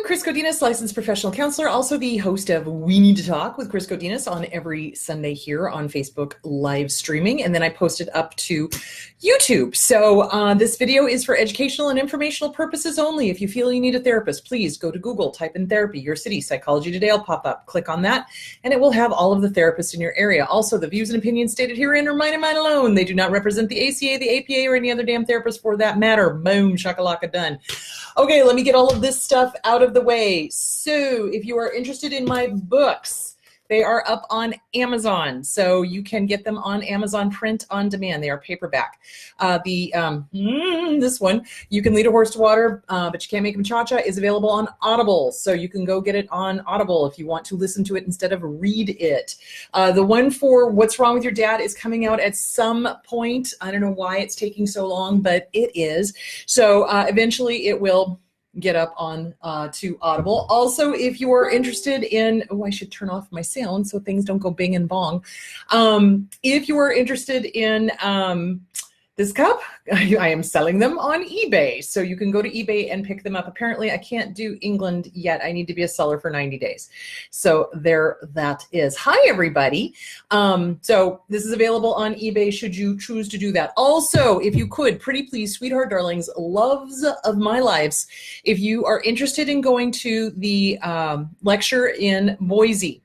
Chris Godinez, licensed professional counselor, also the host of We Need to Talk with Chris Godinez on every Sunday here on Facebook live streaming, and then I post it up to YouTube. So this video is for educational and informational purposes only. If you feel you need a therapist, please go to Google, type in therapy, your city, Psychology Today will pop up. Click on that, and it will have all of the therapists in your area. Also, the views and opinions stated herein are mine and mine alone. They do not represent the ACA, the APA, or any other damn therapist for that matter. Boom, shakalaka, done. Okay, let me get all of this stuff out of the way. So if you are interested in my books, they are up on Amazon. So you can get them on Amazon print on demand. They are paperback. This one, You Can Lead a Horse to Water, but You Can't Make Him Cha-Cha, is available on Audible. So you can go get it on Audible if you want to listen to it instead of read it. The one for What's Wrong with Your Dad is coming out at some point. I don't know why it's taking so long, but it is. So eventually it will get up on to Audible. Also, if you are interested in, I should turn off my sound so things don't go bing and bong. If you are interested in this cup, I am selling them on eBay. So you can go to eBay and pick them up. Apparently, I can't do England yet. I need to be a seller for 90 days. So there that is. Hi, everybody. So this is available on eBay should you choose to do that. Also, if you could, pretty please, sweetheart darlings, loves of my lives, if you are interested in going to the lecture in Boise,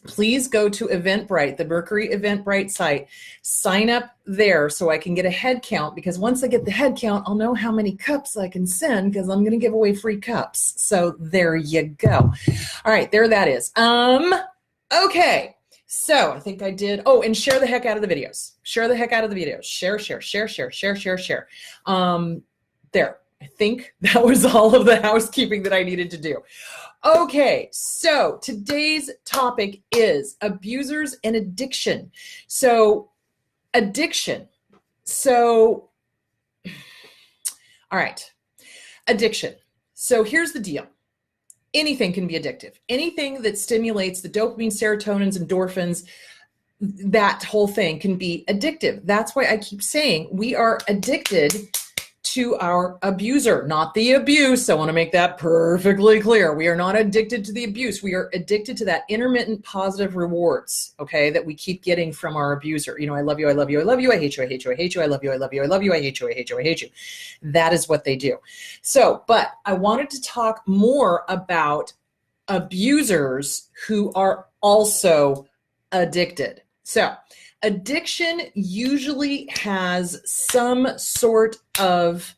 please go to Eventbrite, the Mercury Eventbrite site. Sign up there so I can get a head count, because once I get the head count, I'll know how many cups I can send, because I'm going to give away free cups. So there you go. All right, there that is. Okay. So I think I did. Oh, and share the heck out of the videos. Share the heck out of the videos. Share. There. I think that was all of the housekeeping that I needed to do. Okay, so today's topic is abusers and addiction. So addiction. So, all right, addiction. So here's the deal. Anything can be addictive. Anything that stimulates the dopamine, serotonins, endorphins, that whole thing can be addictive. That's why I keep saying we are addicted to our abuser, not the abuse. I want to make that perfectly clear. We are not addicted to the abuse. We are addicted to that intermittent positive rewards, okay, that we keep getting from our abuser. You know, I love you, I love you, I love you, I hate you, I hate you, I hate you, I love you, I love you, I love you, I hate you, I hate you, I hate you. That is what they do. So, but I wanted to talk more about abusers who are also addicted. So, addiction usually has some sort of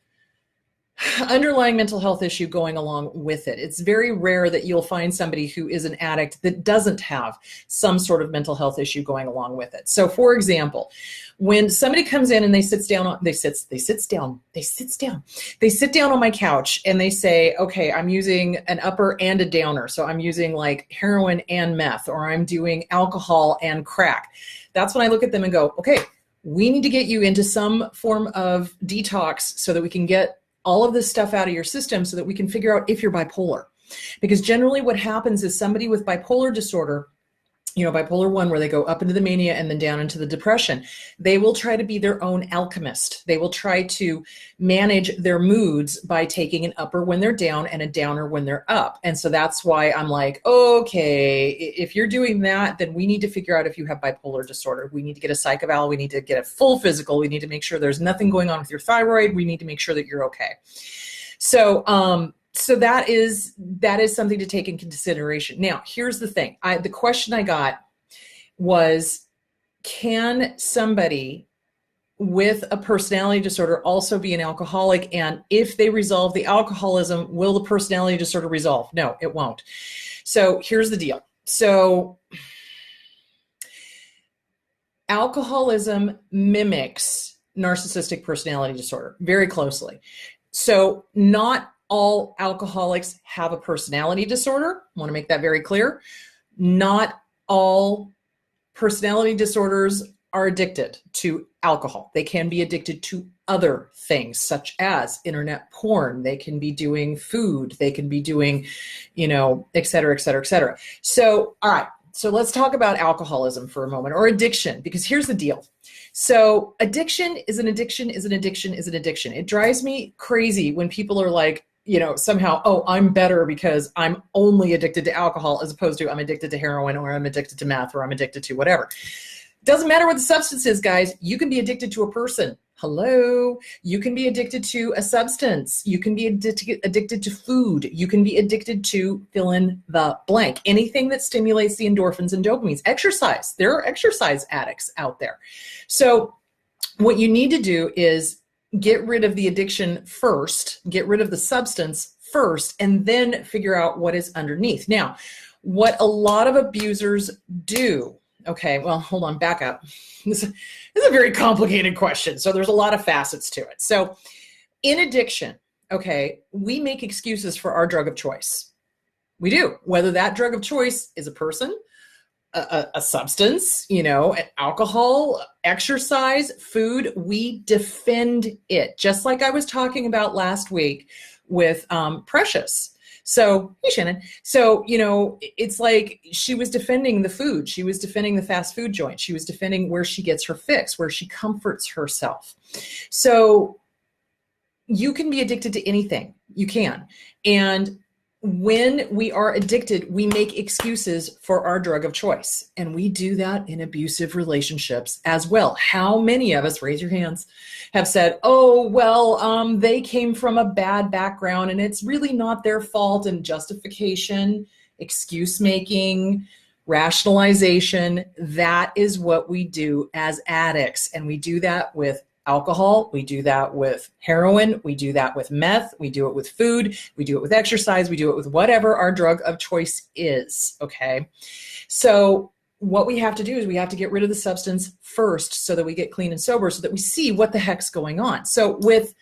underlying mental health issue going along with it. It's very rare that you'll find somebody who is an addict that doesn't have some sort of mental health issue going along with it. So for example, when somebody comes in and they sit down on my couch and they say, okay, I'm using an upper and a downer. So I'm using like heroin and meth, or I'm doing alcohol and crack. That's when I look at them and go, okay, we need to get you into some form of detox so that we can get all of this stuff out of your system so that we can figure out if you're bipolar. Because generally what happens is somebody with bipolar disorder, you know, bipolar 1, where they go up into the mania and then down into the depression, they will try to be their own alchemist. They will try to manage their moods by taking an upper when they're down and a downer when they're up. And so that's why I'm like, okay, if you're doing that, then we need to figure out if you have bipolar disorder. We need to get a psych eval. We need to get a full physical. We need to make sure there's nothing going on with your thyroid. We need to make sure that you're okay. So that is something to take in consideration. Now, here's the thing. The question I got was, can somebody with a personality disorder also be an alcoholic? And if they resolve the alcoholism, will the personality disorder resolve? No, it won't. So here's the deal. So alcoholism mimics narcissistic personality disorder very closely. So not all alcoholics have a personality disorder. I want to make that very clear. Not all personality disorders are addicted to alcohol. They can be addicted to other things, such as internet porn. They can be doing food. They can be doing, et cetera, et cetera, et cetera. So, all right. So let's talk about alcoholism for a moment, or addiction, because here's the deal. So addiction is an addiction is an addiction is an addiction. It drives me crazy when people are like, somehow, oh, I'm better because I'm only addicted to alcohol as opposed to I'm addicted to heroin or I'm addicted to meth or I'm addicted to whatever. Doesn't matter what the substance is, guys. You can be addicted to a person. Hello. You can be addicted to a substance. You can be addicted to food. You can be addicted to fill in the blank. Anything that stimulates the endorphins and dopamines. Exercise. There are exercise addicts out there. So what you need to do is get rid of the addiction first, get rid of the substance first, and then figure out what is underneath. Now, what a lot of abusers do. Okay, well, hold on, back up. This is a very complicated question. So there's a lot of facets to it. So in addiction, okay, we make excuses for our drug of choice. We do, whether that drug of choice is a person, a substance, alcohol, exercise, food, we defend it. Just like I was talking about last week with Precious. So, hey, Shannon. So, it's like she was defending the food. She was defending the fast food joint. She was defending where she gets her fix, where she comforts herself. So you can be addicted to anything. You can. And when we are addicted, we make excuses for our drug of choice. And we do that in abusive relationships as well. How many of us, raise your hands, have said, oh, well, they came from a bad background and it's really not their fault, and justification, excuse making, rationalization. That is what we do as addicts. And we do that with alcohol, we do that with heroin, we do that with meth, we do it with food, we do it with exercise, we do it with whatever our drug of choice is, okay? So what we have to do is we have to get rid of the substance first so that we get clean and sober, so that we see what the heck's going on. So with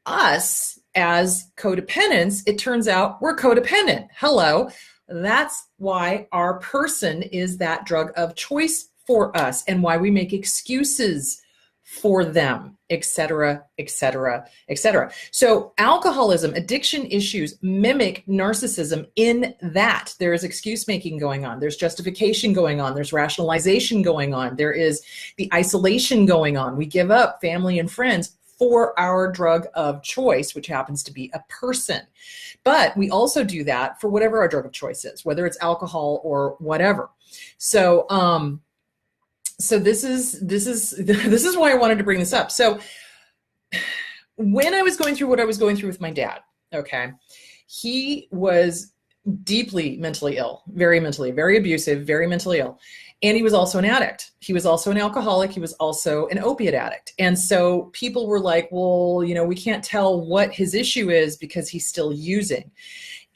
us as codependents, it turns out we're codependent. Hello. That's why our person is that drug of choice for us and why we make excuses for them, et cetera, et cetera, et cetera. So alcoholism, addiction issues mimic narcissism in that there is excuse making going on. There's justification going on. There's rationalization going on. There is the isolation going on. We give up family and friends for our drug of choice, which happens to be a person. But we also do that for whatever our drug of choice is, whether it's alcohol or whatever. So, So this is why I wanted to bring this up. So when I was going through what I was going through with my dad, okay, he was deeply mentally ill, very abusive, very mentally ill. And he was also an addict. He was also an alcoholic. He was also an opiate addict. And so people were like, well, we can't tell what his issue is because he's still using.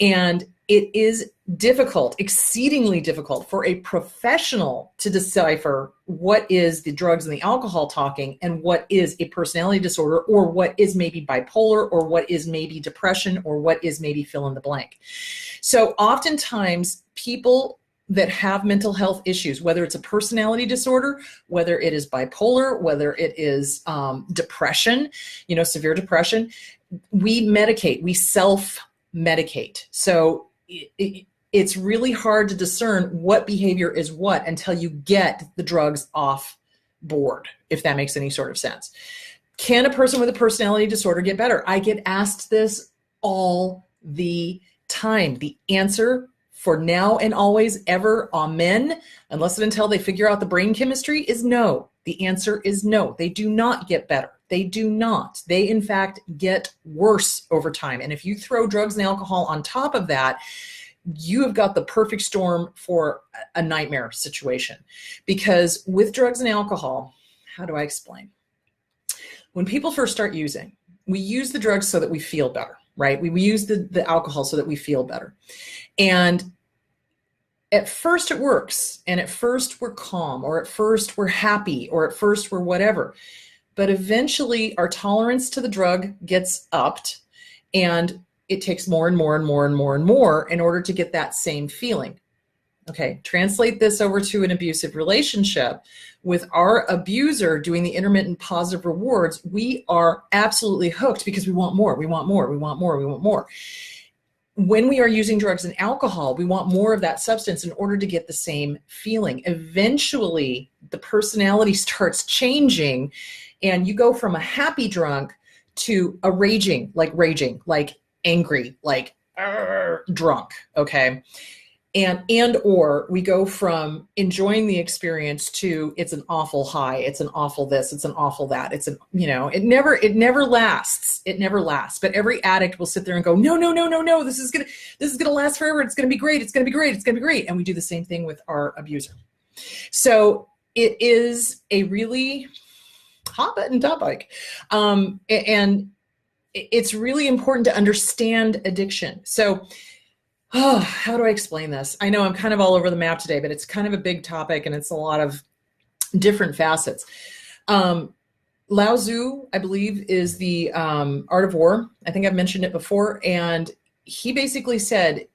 And it is difficult, exceedingly difficult for a professional to decipher what is the drugs and the alcohol talking and what is a personality disorder, or what is maybe bipolar, or what is maybe depression, or what is maybe fill in the blank. So oftentimes people that have mental health issues, whether it's a personality disorder, whether it is bipolar, whether it is depression, severe depression, we medicate, we self-medicate. So it's really hard to discern what behavior is what until you get the drugs off board, if that makes any sort of sense. Can a person with a personality disorder get better? I get asked this all the time. The answer for now and always, ever, amen, unless and until they figure out the brain chemistry, is no. The answer is no. They do not get better. They do not. They, in fact, get worse over time. And if you throw drugs and alcohol on top of that, you have got the perfect storm for a nightmare situation. Because with drugs and alcohol, how do I explain? When people first start using, we use the drugs so that we feel better, right? We use the alcohol so that we feel better. And at first it works. And at first we're calm, or at first we're happy, or at first we're whatever. But eventually our tolerance to the drug gets upped, and it takes more and more and more and more and more in order to get that same feeling. Okay, translate this over to an abusive relationship. With our abuser doing the intermittent positive rewards, we are absolutely hooked because we want more, we want more, we want more, we want more. When we are using drugs and alcohol, we want more of that substance in order to get the same feeling. Eventually, the personality starts changing, and you go from a happy drunk to a raging, like angry, like drunk, okay? And or we go from enjoying the experience to it's an awful high, it's an awful this, it's an awful that, it's an, it never lasts. It never lasts. But every addict will sit there and go, no, this is gonna last forever. It's gonna be great. It's gonna be great. It's gonna be great. And we do the same thing with our abuser. So it is a really hot button topic, and it's really important to understand addiction. So. Oh, how do I explain this? I know I'm kind of all over the map today, but it's kind of a big topic and it's a lot of different facets. Lao Tzu, I believe, is the Art of War. I think I've mentioned it before. And he basically said,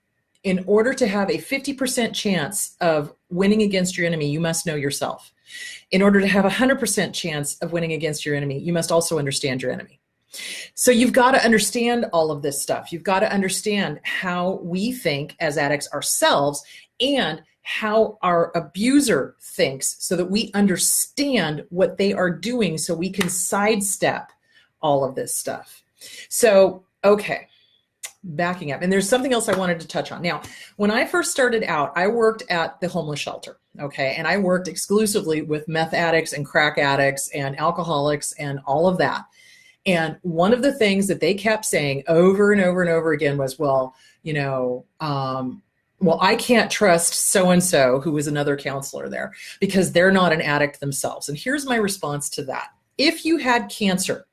in order to have a 50% chance of winning against your enemy, you must know yourself. In order to have a 100% chance of winning against your enemy, you must also understand your enemy. So you've got to understand all of this stuff. You've got to understand how we think as addicts ourselves and how our abuser thinks so that we understand what they are doing so we can sidestep all of this stuff. So, okay, backing up. And there's something else I wanted to touch on. Now, when I first started out, I worked at the homeless shelter, okay? And I worked exclusively with meth addicts and crack addicts and alcoholics and all of that. And one of the things that they kept saying over and over and over again was, well, I can't trust so-and-so, who was another counselor there, because they're not an addict themselves. And here's my response to that. If you had cancer,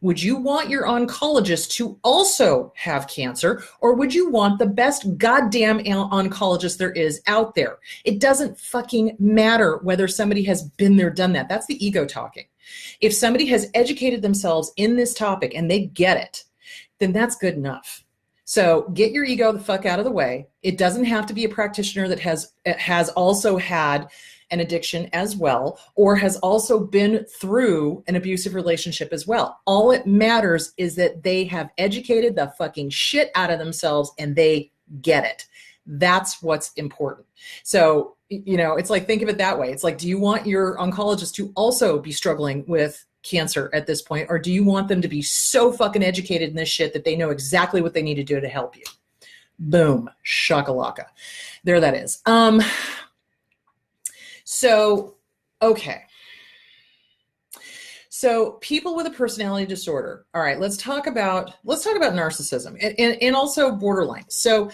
would you want your oncologist to also have cancer, or would you want the best goddamn oncologist there is out there? It doesn't fucking matter whether somebody has been there, done that. That's the ego talking. If somebody has educated themselves in this topic and they get it, then that's good enough. So get your ego the fuck out of the way. It doesn't have to be a practitioner that has also had an addiction as well, or has also been through an abusive relationship as well. All it matters is that they have educated the fucking shit out of themselves and they get it. That's what's important. So, it's like, think of it that way. It's like, do you want your oncologist to also be struggling with cancer at this point? Or do you want them to be so fucking educated in this shit that they know exactly what they need to do to help you? Boom. Shakalaka. There that is. So, okay. So people with a personality disorder. All right, let's talk about narcissism and also borderline. So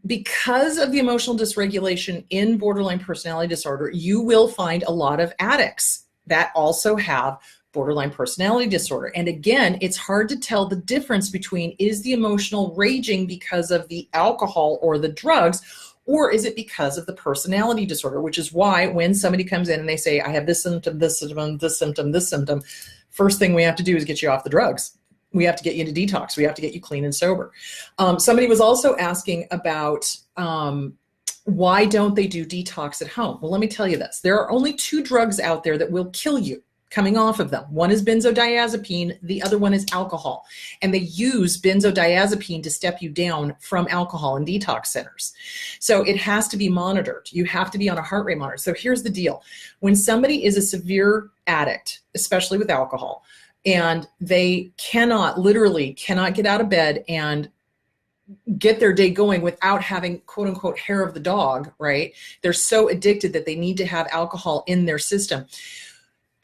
because of the emotional dysregulation in borderline personality disorder, you will find a lot of addicts that also have borderline personality disorder. And again, it's hard to tell the difference between, is the emotional raging because of the alcohol or the drugs, or is it because of the personality disorder? Which is why when somebody comes in and they say, I have this symptom, this symptom, this symptom, this symptom, first thing we have to do is get you off the drugs. We have to get you into detox. We have to get you clean and sober. Somebody was also asking about why don't they do detox at home? Well, let me tell you this. There are only 2 drugs out there that will kill you coming off of them. One is benzodiazepine. The other one is alcohol. And they use benzodiazepine to step you down from alcohol in detox centers. So it has to be monitored. You have to be on a heart rate monitor. So here's the deal. When somebody is a severe addict, especially with alcohol, and they literally cannot get out of bed and get their day going without having quote unquote hair of the dog, right? They're so addicted that they need to have alcohol in their system.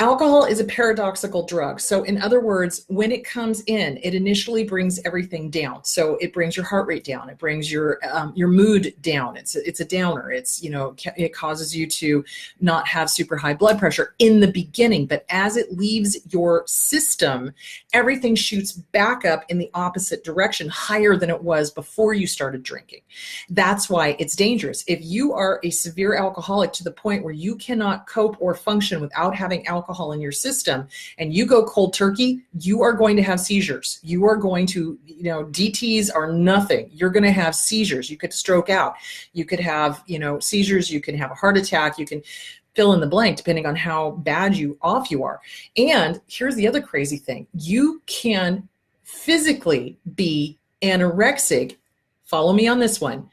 Alcohol is a paradoxical drug. So in other words, when it comes in, it initially brings everything down. So it brings your heart rate down. It brings your mood down. It's a downer. It causes you to not have super high blood pressure in the beginning. But as it leaves your system, everything shoots back up in the opposite direction, higher than it was before you started drinking. That's why it's dangerous. If you are a severe alcoholic to the point where you cannot cope or function without having alcohol in your system, and you go cold turkey, you are going to have seizures. You are going to, DTs are nothing. You're going to have seizures. You could stroke out. You could have, seizures. You can have a heart attack. You can fill in the blank depending on how bad off you are. And here's the other crazy thing. You can physically be anorexic. Follow me on this one.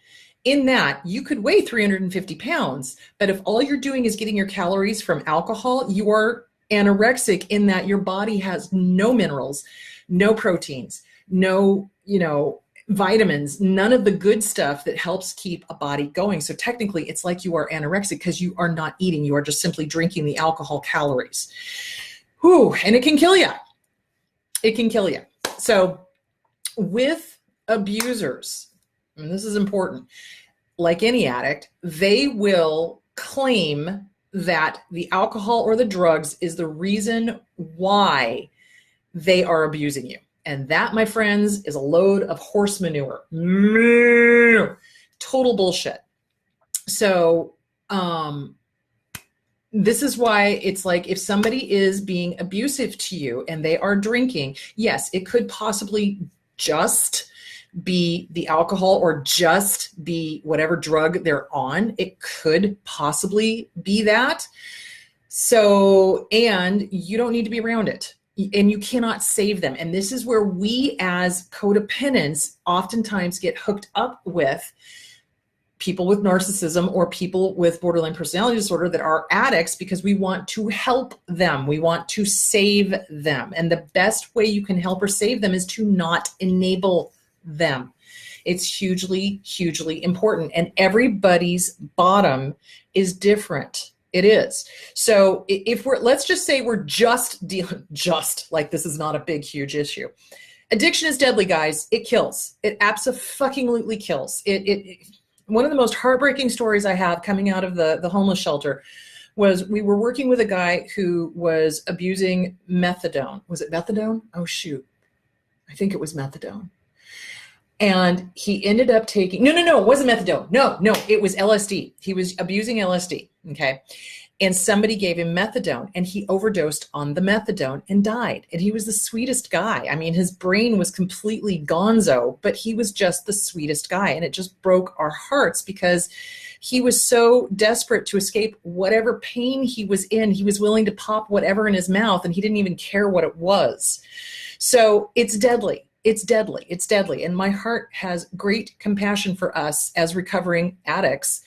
In that you could weigh 350 pounds, but if all you're doing is getting your calories from alcohol, you are anorexic in that your body has no minerals, no proteins, no, vitamins, none of the good stuff that helps keep a body going. So technically it's like you are anorexic because you are not eating. You are just simply drinking the alcohol calories. Whew, and it can kill you. It can kill you. So with abusers, and this is important, like any addict, they will claim that the alcohol or the drugs is the reason why they are abusing you. And that, my friends, is a load of horse manure. Total bullshit. So this is why it's like, if somebody is being abusive to you and they are drinking, yes, it could possibly just be the alcohol or just be whatever drug they're on. It could possibly be that. So, and you don't need to be around it. And you cannot save them. And this is where we as codependents oftentimes get hooked up with people with narcissism or people with borderline personality disorder that are addicts, because we want to help them. We want to save them. And the best way you can help or save them is to not enable them. It's hugely, hugely important. And everybody's bottom is different. It is. So if let's just say we're just dealing, like this is not a big, huge issue. Addiction is deadly, guys. It kills. It abso-fucking-lutely kills. One of the most heartbreaking stories I have coming out of the homeless shelter was we were working with a guy who was abusing methadone. Was it methadone? Oh, shoot. I think it was methadone. And he ended up taking, no, it wasn't methadone. No, it was LSD. He was abusing LSD, okay? And somebody gave him methadone and he overdosed on the methadone and died. And he was the sweetest guy. I mean, his brain was completely gonzo, but he was just the sweetest guy. And it just broke our hearts because he was so desperate to escape whatever pain he was in. He was willing to pop whatever in his mouth and he didn't even care what it was. So it's deadly. It's deadly. It's deadly. And my heart has great compassion for us as recovering addicts.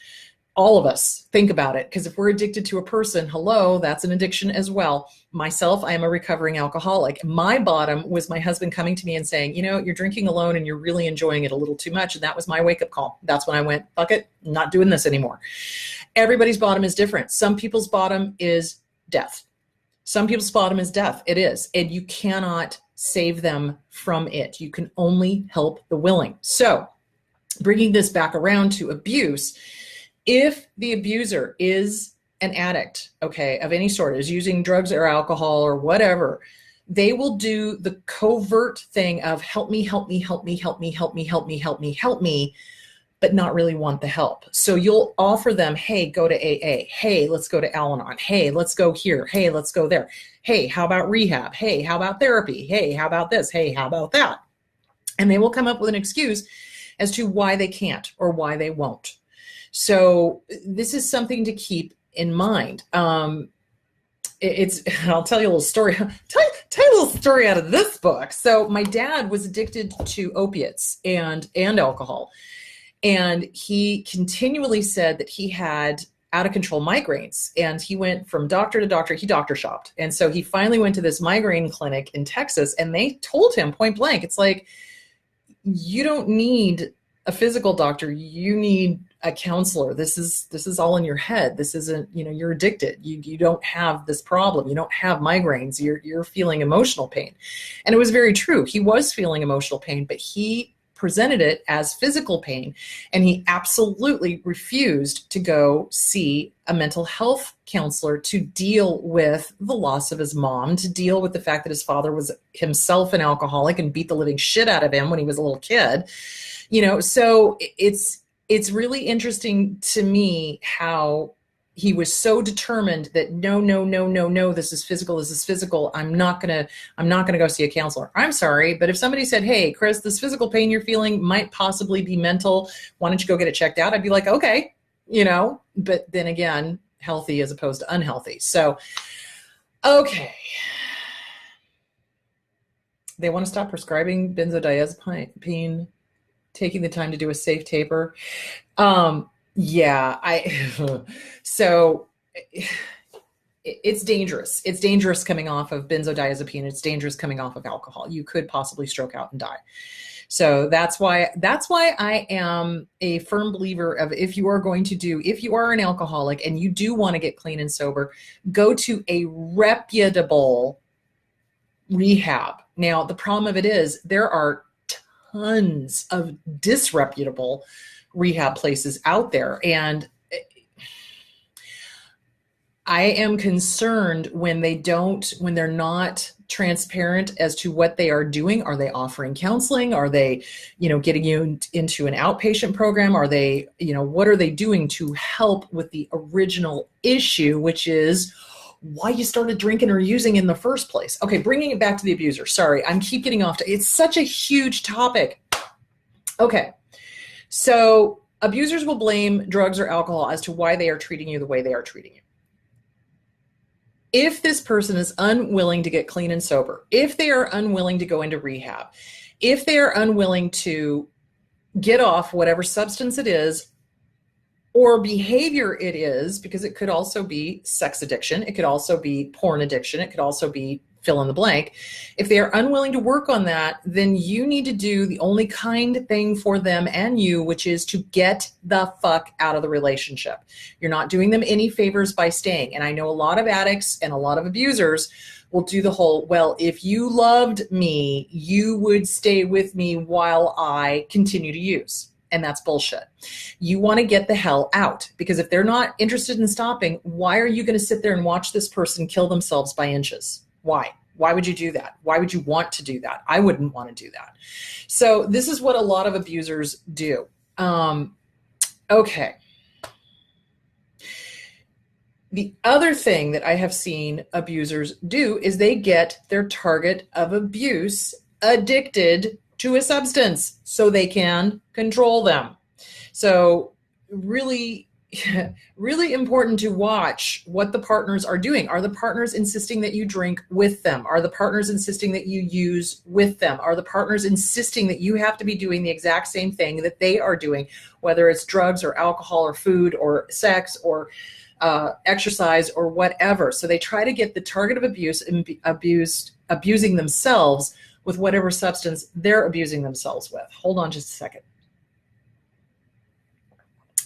All of us, think about it. Because if we're addicted to a person, hello, that's an addiction as well. Myself, I am a recovering alcoholic. My bottom was my husband coming to me and saying, you know, you're drinking alone and you're really enjoying it a little too much. And that was my wake-up call. That's when I went, fuck it, I'm not doing this anymore. Everybody's bottom is different. Some people's bottom is death. Some people's bottom is death. It is. And you cannot save them from it. You can only help the willing. So bringing this back around to abuse, if the abuser is an addict, okay, of any sort, is using drugs or alcohol or whatever, they will do the covert thing of help me, but not really want the help. So you'll offer them, hey, go to AA. Hey, let's go to Al-Anon. Hey, let's go here. Hey, let's go there. Hey, how about rehab? Hey, how about therapy? Hey, how about this? Hey, how about that? And they will come up with an excuse as to why they can't or why they won't. So this is something to keep in mind. I'll tell you a little story. Tell you a little story out of this book. So my dad was addicted to opiates and alcohol. And he continually said that he had out of control migraines, and he went from doctor to doctor. He doctor shopped. And so he finally went to this migraine clinic in Texas, and they told him point blank, it's like, you don't need a physical doctor. You need a counselor. This is all in your head. This isn't, you're addicted. You don't have this problem. You don't have migraines. You're feeling emotional pain. And it was very true. He was feeling emotional pain, but he presented it as physical pain, and he absolutely refused to go see a mental health counselor to deal with the loss of his mom, to deal with the fact that his father was himself an alcoholic and beat the living shit out of him when he was a little kid. So it's really interesting to me how he was so determined that no, this is physical. I'm not gonna go see a counselor. I'm sorry, but if somebody said, hey, Chris, this physical pain you're feeling might possibly be mental, why don't you go get it checked out? I'd be like, okay, but then again, healthy as opposed to unhealthy. So, okay. They want to stop prescribing benzodiazepine, taking the time to do a safe taper. So it's dangerous. It's dangerous coming off of benzodiazepine. It's dangerous coming off of alcohol. You could possibly stroke out and die. So that's why I am a firm believer of, if you are an alcoholic and you do want to get clean and sober, go to a reputable rehab. Now, the problem of it is there are tons of disreputable rehab places out there. And I am concerned when they're not transparent as to what they are doing. Are they offering counseling? Are they, getting you into an outpatient program? Are they, what are they doing to help with the original issue, which is why you started drinking or using in the first place? Okay, bringing it back to the abuser. Sorry, I'm keep getting off. It's such a huge topic. Okay, so abusers will blame drugs or alcohol as to why they are treating you the way they are treating you. If this person is unwilling to get clean and sober, if they are unwilling to go into rehab, if they are unwilling to get off whatever substance it is or behavior it is, because it could also be sex addiction, it could also be porn addiction, it could also be fill in the blank. If they are unwilling to work on that, then you need to do the only kind thing for them and you, which is to get the fuck out of the relationship. You're not doing them any favors by staying. And I know a lot of addicts and a lot of abusers will do the whole, well, if you loved me, you would stay with me while I continue to use. And that's bullshit. You want to get the hell out, because if they're not interested in stopping, why are you going to sit there and watch this person kill themselves by inches? Why? Why would you do that? Why would you want to do that? I wouldn't want to do that. So this is what a lot of abusers do. Okay. The other thing that I have seen abusers do is they get their target of abuse addicted to a substance so they can control them. So really important to watch what the partners are doing. Are the partners insisting that you drink with them? Are the partners insisting that you use with them? Are the partners insisting that you have to be doing the exact same thing that they are doing, whether it's drugs or alcohol or food or sex or exercise or whatever? So they try to get the target of abuse and abusing themselves with whatever substance they're abusing themselves with. Hold on just a second.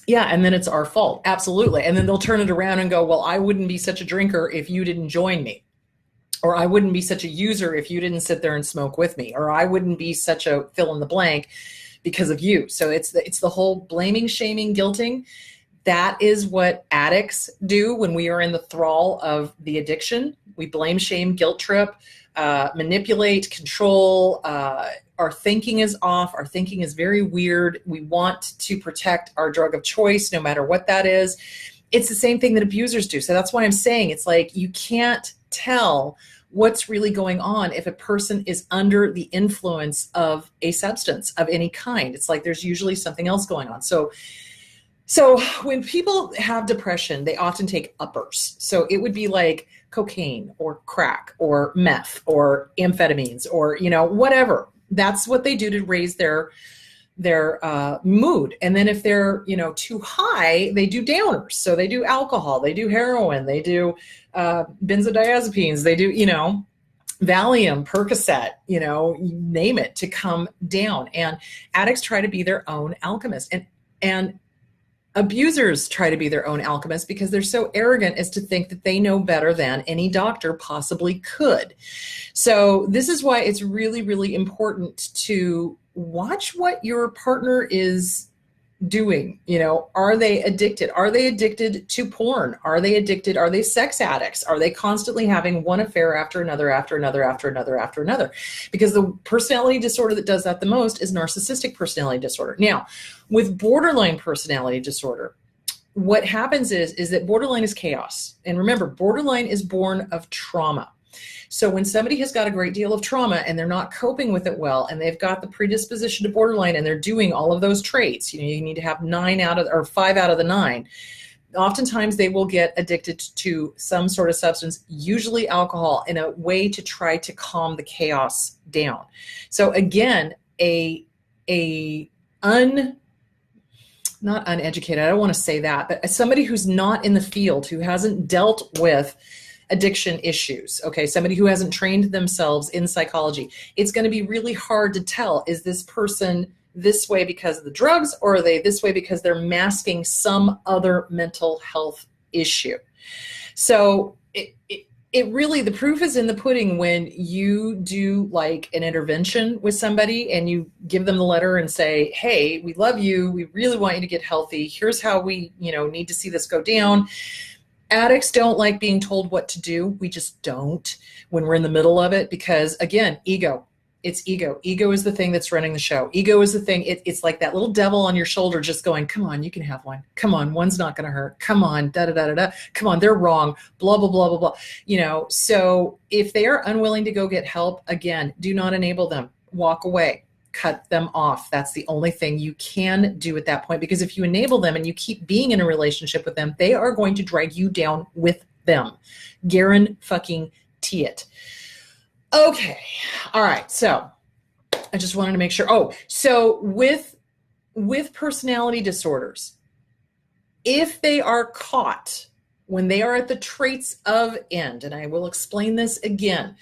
Yeah, and then it's our fault. Absolutely. And then they'll turn it around and go, well, I wouldn't be such a drinker if you didn't join me. Or I wouldn't be such a user if you didn't sit there and smoke with me. Or I wouldn't be such a fill in the blank because of you. So it's the whole blaming, shaming, guilting. That is what addicts do when we are in the thrall of the addiction. We blame, shame, guilt trip, manipulate, control. Our thinking is off. Our thinking is very weird. We want to protect our drug of choice, no matter what that is. It's the same thing that abusers do. So that's why I'm saying it's like you can't tell what's really going on if a person is under the influence of a substance of any kind. It's like there's usually something else going on. So when people have depression, they often take uppers. So it would be like cocaine or crack or meth or amphetamines or, whatever. That's what they do to raise their mood. And then if they're, too high, they do downers. So they do alcohol, they do heroin, they do benzodiazepines, they do, Valium, Percocet, you name it, to come down. And addicts try to be their own alchemist. And abusers try to be their own alchemists because they're so arrogant as to think that they know better than any doctor possibly could. So this is why it's really, really important to watch what your partner is doing. Are they addicted? Are they addicted to porn? Are they addicted? Are they sex addicts? Are they constantly having one affair after another, after another, after another, after another? Because the personality disorder that does that the most is narcissistic personality disorder. Now, with borderline personality disorder, what happens is that borderline is chaos. And remember, borderline is born of trauma. So when somebody has got a great deal of trauma and they're not coping with it well, and they've got the predisposition to borderline and they're doing all of those traits, you need to have 5 out of the 9. Oftentimes they will get addicted to some sort of substance, usually alcohol, in a way to try to calm the chaos down. So again, not uneducated, I don't want to say that, but somebody who's not in the field, who hasn't dealt with addiction issues. Okay, somebody who hasn't trained themselves in psychology, it's going to be really hard to tell, is this person this way because of the drugs, or are they this way because they're masking some other mental health issue? So it really, the proof is in the pudding when you do like an intervention with somebody and you give them the letter and say, hey, we love you. We really want you to get healthy. Here's how we, need to see this go down. Addicts don't like being told what to do. We just don't when we're in the middle of it, because again, ego. It's ego. Ego is the thing that's running the show. Ego is the thing. It's like that little devil on your shoulder just going, come on, you can have one. Come on, one's not going to hurt. Come on, da-da-da-da-da. Come on, they're wrong. Blah, blah, blah, blah, blah. So if they are unwilling to go get help, again, do not enable them. Walk away. Cut them off. That's the only thing you can do at that point, because if you enable them and you keep being in a relationship with them, they are going to drag you down with them. Guarantee it. Okay. All right. So I just wanted to make sure. Oh, so with personality disorders, if they are caught when they are at the traits of end, and I will explain this again,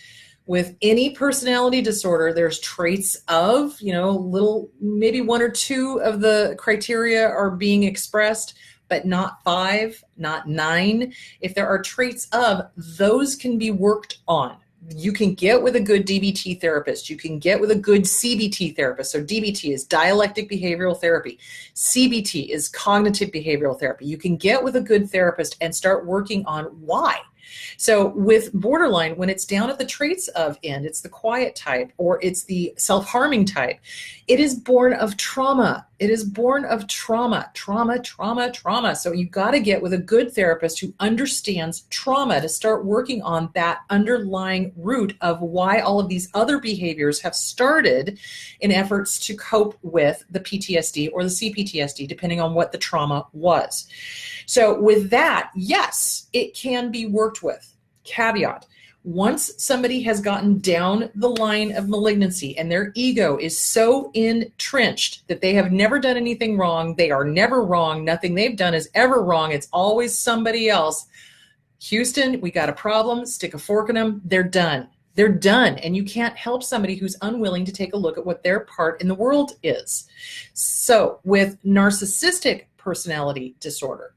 with any personality disorder, there's traits of, little, maybe one or two of the criteria are being expressed, but not 5, not 9. If there are traits of, those can be worked on. You can get with a good DBT therapist. You can get with a good CBT therapist. So DBT is dialectic behavioral therapy. CBT is cognitive behavioral therapy. You can get with a good therapist and start working on why. So with borderline, when it's down at the traits of end, it's the quiet type or it's the self-harming type. It is born of trauma. It is born of trauma. So you got to get with a good therapist who understands trauma to start working on that underlying root of why all of these other behaviors have started in efforts to cope with the PTSD or the CPTSD, depending on what the trauma was. So with that, yes, it can be worked with. Caveat. Once somebody has gotten down the line of malignancy and their ego is so entrenched that they have never done anything wrong, they are never wrong, nothing they've done is ever wrong, it's always somebody else. Houston, we got a problem, stick a fork in them, they're done. They're done. And you can't help somebody who's unwilling to take a look at what their part in the world is. So with narcissistic personality disorder,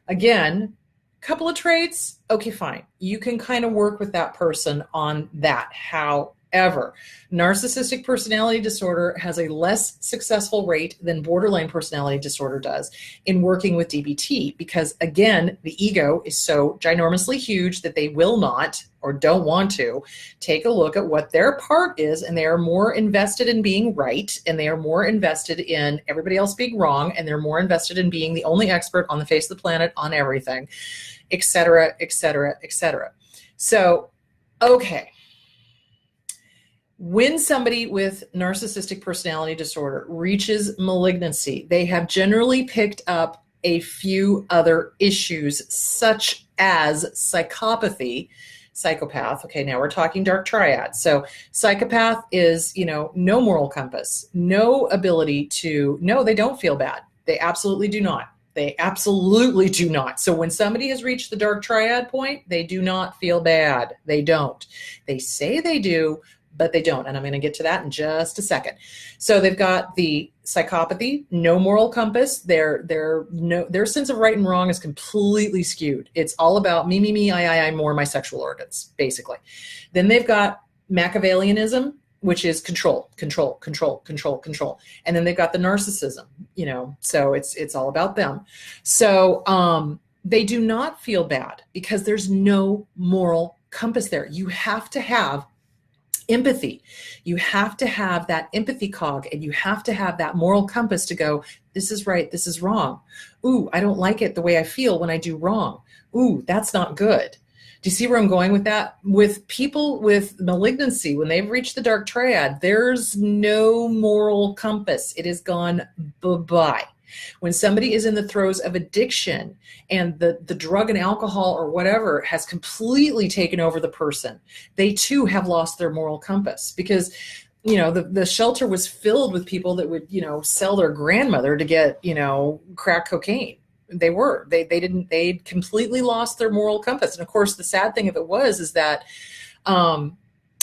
again, couple of traits, okay, fine. You can kind of work with that person on that. However, narcissistic personality disorder has a less successful rate than borderline personality disorder does in working with DBT because, again, the ego is so ginormously huge that they will not or don't want to take a look at what their part is, and they are more invested in being right, and they are more invested in everybody else being wrong, and they're more invested in being the only expert on the face of the planet on everything, et cetera, et cetera, et cetera. So, okay. When somebody with narcissistic personality disorder reaches malignancy, they have generally picked up a few other issues, such as psychopathy, psychopath. Okay, now we're talking dark triad. So psychopath is, no moral compass, no ability to, no, they don't feel bad. They absolutely do not. They absolutely do not. So when somebody has reached the dark triad point, they do not feel bad. They don't. They say they do, but they don't. And I'm going to get to that in just a second. So they've got the psychopathy, no moral compass. Their sense of right and wrong is completely skewed. It's all about me, I, more, my sexual organs, basically. Then they've got Machiavellianism, which is control. And then they've got the narcissism, so it's all about them. So they do not feel bad because there's no moral compass there. You have to have empathy. You have to have that empathy cog, and you have to have that moral compass to go, this is right, this is wrong. Ooh, I don't like it the way I feel when I do wrong. Ooh, that's not good. Do you see where I'm going with that? With people with malignancy, when they've reached the dark triad, there's no moral compass. It has gone bye-bye. When somebody is in the throes of addiction and the drug and alcohol or whatever has completely taken over the person, they too have lost their moral compass because, the shelter was filled with people that would, sell their grandmother to get, crack cocaine. They'd completely lost their moral compass. And of course, the sad thing of it is that,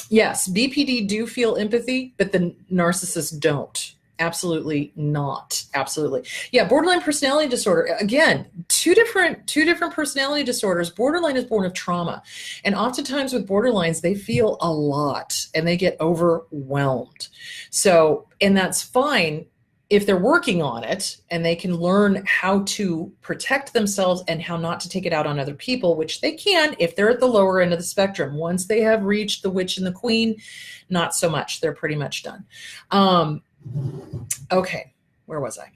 yes, BPD do feel empathy, but the narcissists don't. Absolutely not. Absolutely. Yeah. Borderline personality disorder. Again, two different personality disorders. Borderline is born of trauma. And oftentimes with borderlines, they feel a lot and they get overwhelmed. So, and that's fine if they're working on it and they can learn how to protect themselves and how not to take it out on other people, which they can if they're at the lower end of the spectrum. Once they have reached the witch and the queen, not so much. They're pretty much done. Okay, where was I?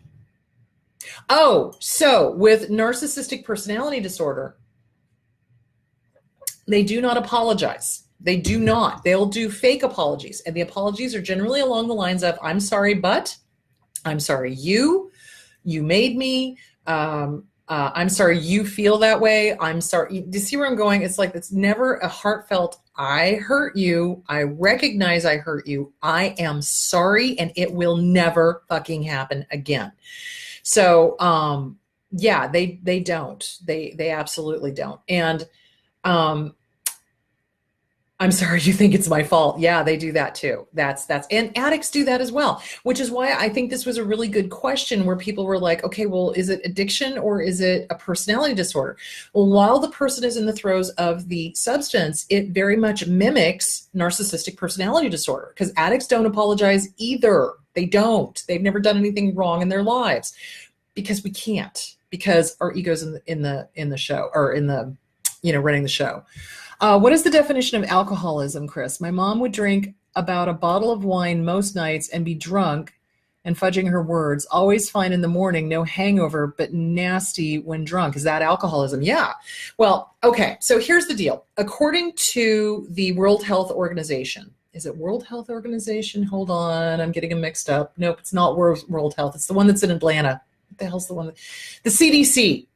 Oh, so with narcissistic personality disorder, they do not apologize. They do not. They'll do fake apologies. And the apologies are generally along the lines of, I'm sorry, but I'm sorry you made me. I'm sorry you feel that way. I'm sorry. Do you see where I'm going? It's like, it's never a heartfelt, I hurt you. I recognize I hurt you. I am sorry. And it will never fucking happen again. So, yeah, they don't, they absolutely don't. And, I'm sorry, you think it's my fault. Yeah, they do that too. That's, and addicts do that as well, which is why I think this was a really good question where people were like, okay, well, is it addiction or is it a personality disorder? Well, while the person is in the throes of the substance, it very much mimics narcissistic personality disorder because addicts don't apologize either. They don't. They've never done anything wrong in their lives because we can't, because our ego's in the show or in the, running the show. What is the definition of alcoholism, Chris? My mom would drink about a bottle of wine most nights and be drunk and fudging her words. Always fine in the morning, no hangover, but nasty when drunk. Is that alcoholism? Yeah. Well, okay. So here's the deal. According to the World Health Organization, is it World Health Organization? Hold on. I'm getting them mixed up. Nope, it's not World Health. It's the one that's in Atlanta. What the hell's the one? The CDC.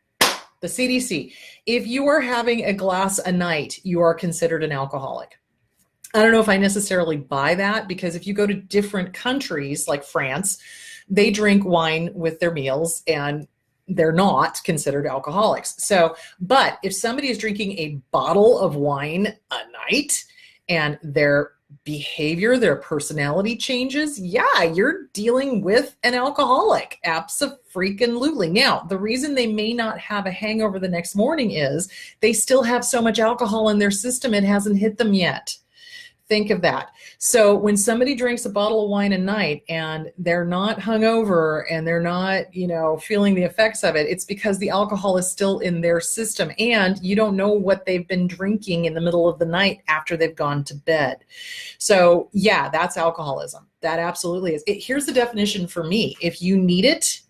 The CDC. If you are having a glass a night, you are considered an alcoholic. I don't know if I necessarily buy that because if you go to different countries like France, they drink wine with their meals and they're not considered alcoholics. So, but if somebody is drinking a bottle of wine a night and their behavior, their personality changes, yeah, you're dealing with an alcoholic. Abso-freaking-lutely. Now, the reason they may not have a hangover the next morning is they still have so much alcohol in their system, it hasn't hit them yet. Think of that. So when somebody drinks a bottle of wine a night and they're not hungover and they're not, feeling the effects of it, it's because the alcohol is still in their system and you don't know what they've been drinking in the middle of the night after they've gone to bed. So yeah, that's alcoholism. That absolutely is. Here's the definition for me. If you need it,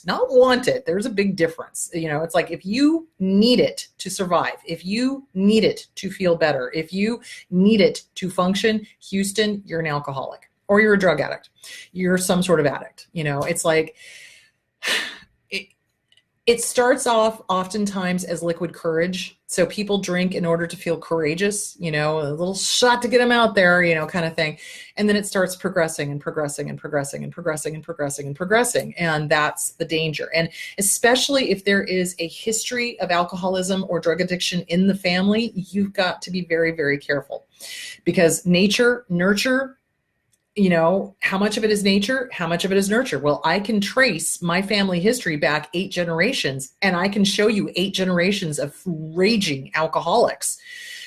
not want it, there's a big difference. It's like if you need it to survive, if you need it to feel better, if you need it to function, Houston, you're an alcoholic or you're a drug addict. You're some sort of addict. It's like, it starts off oftentimes as liquid courage. So people drink in order to feel courageous, a little shot to get them out there, kind of thing. And then it starts progressing and progressing and progressing and progressing and progressing and progressing. And that's the danger. And especially if there is a history of alcoholism or drug addiction in the family, you've got to be very, very careful because nurture, how much of it is nature? How much of it is nurture? Well, I can trace my family history back 8 generations and I can show you 8 generations of raging alcoholics.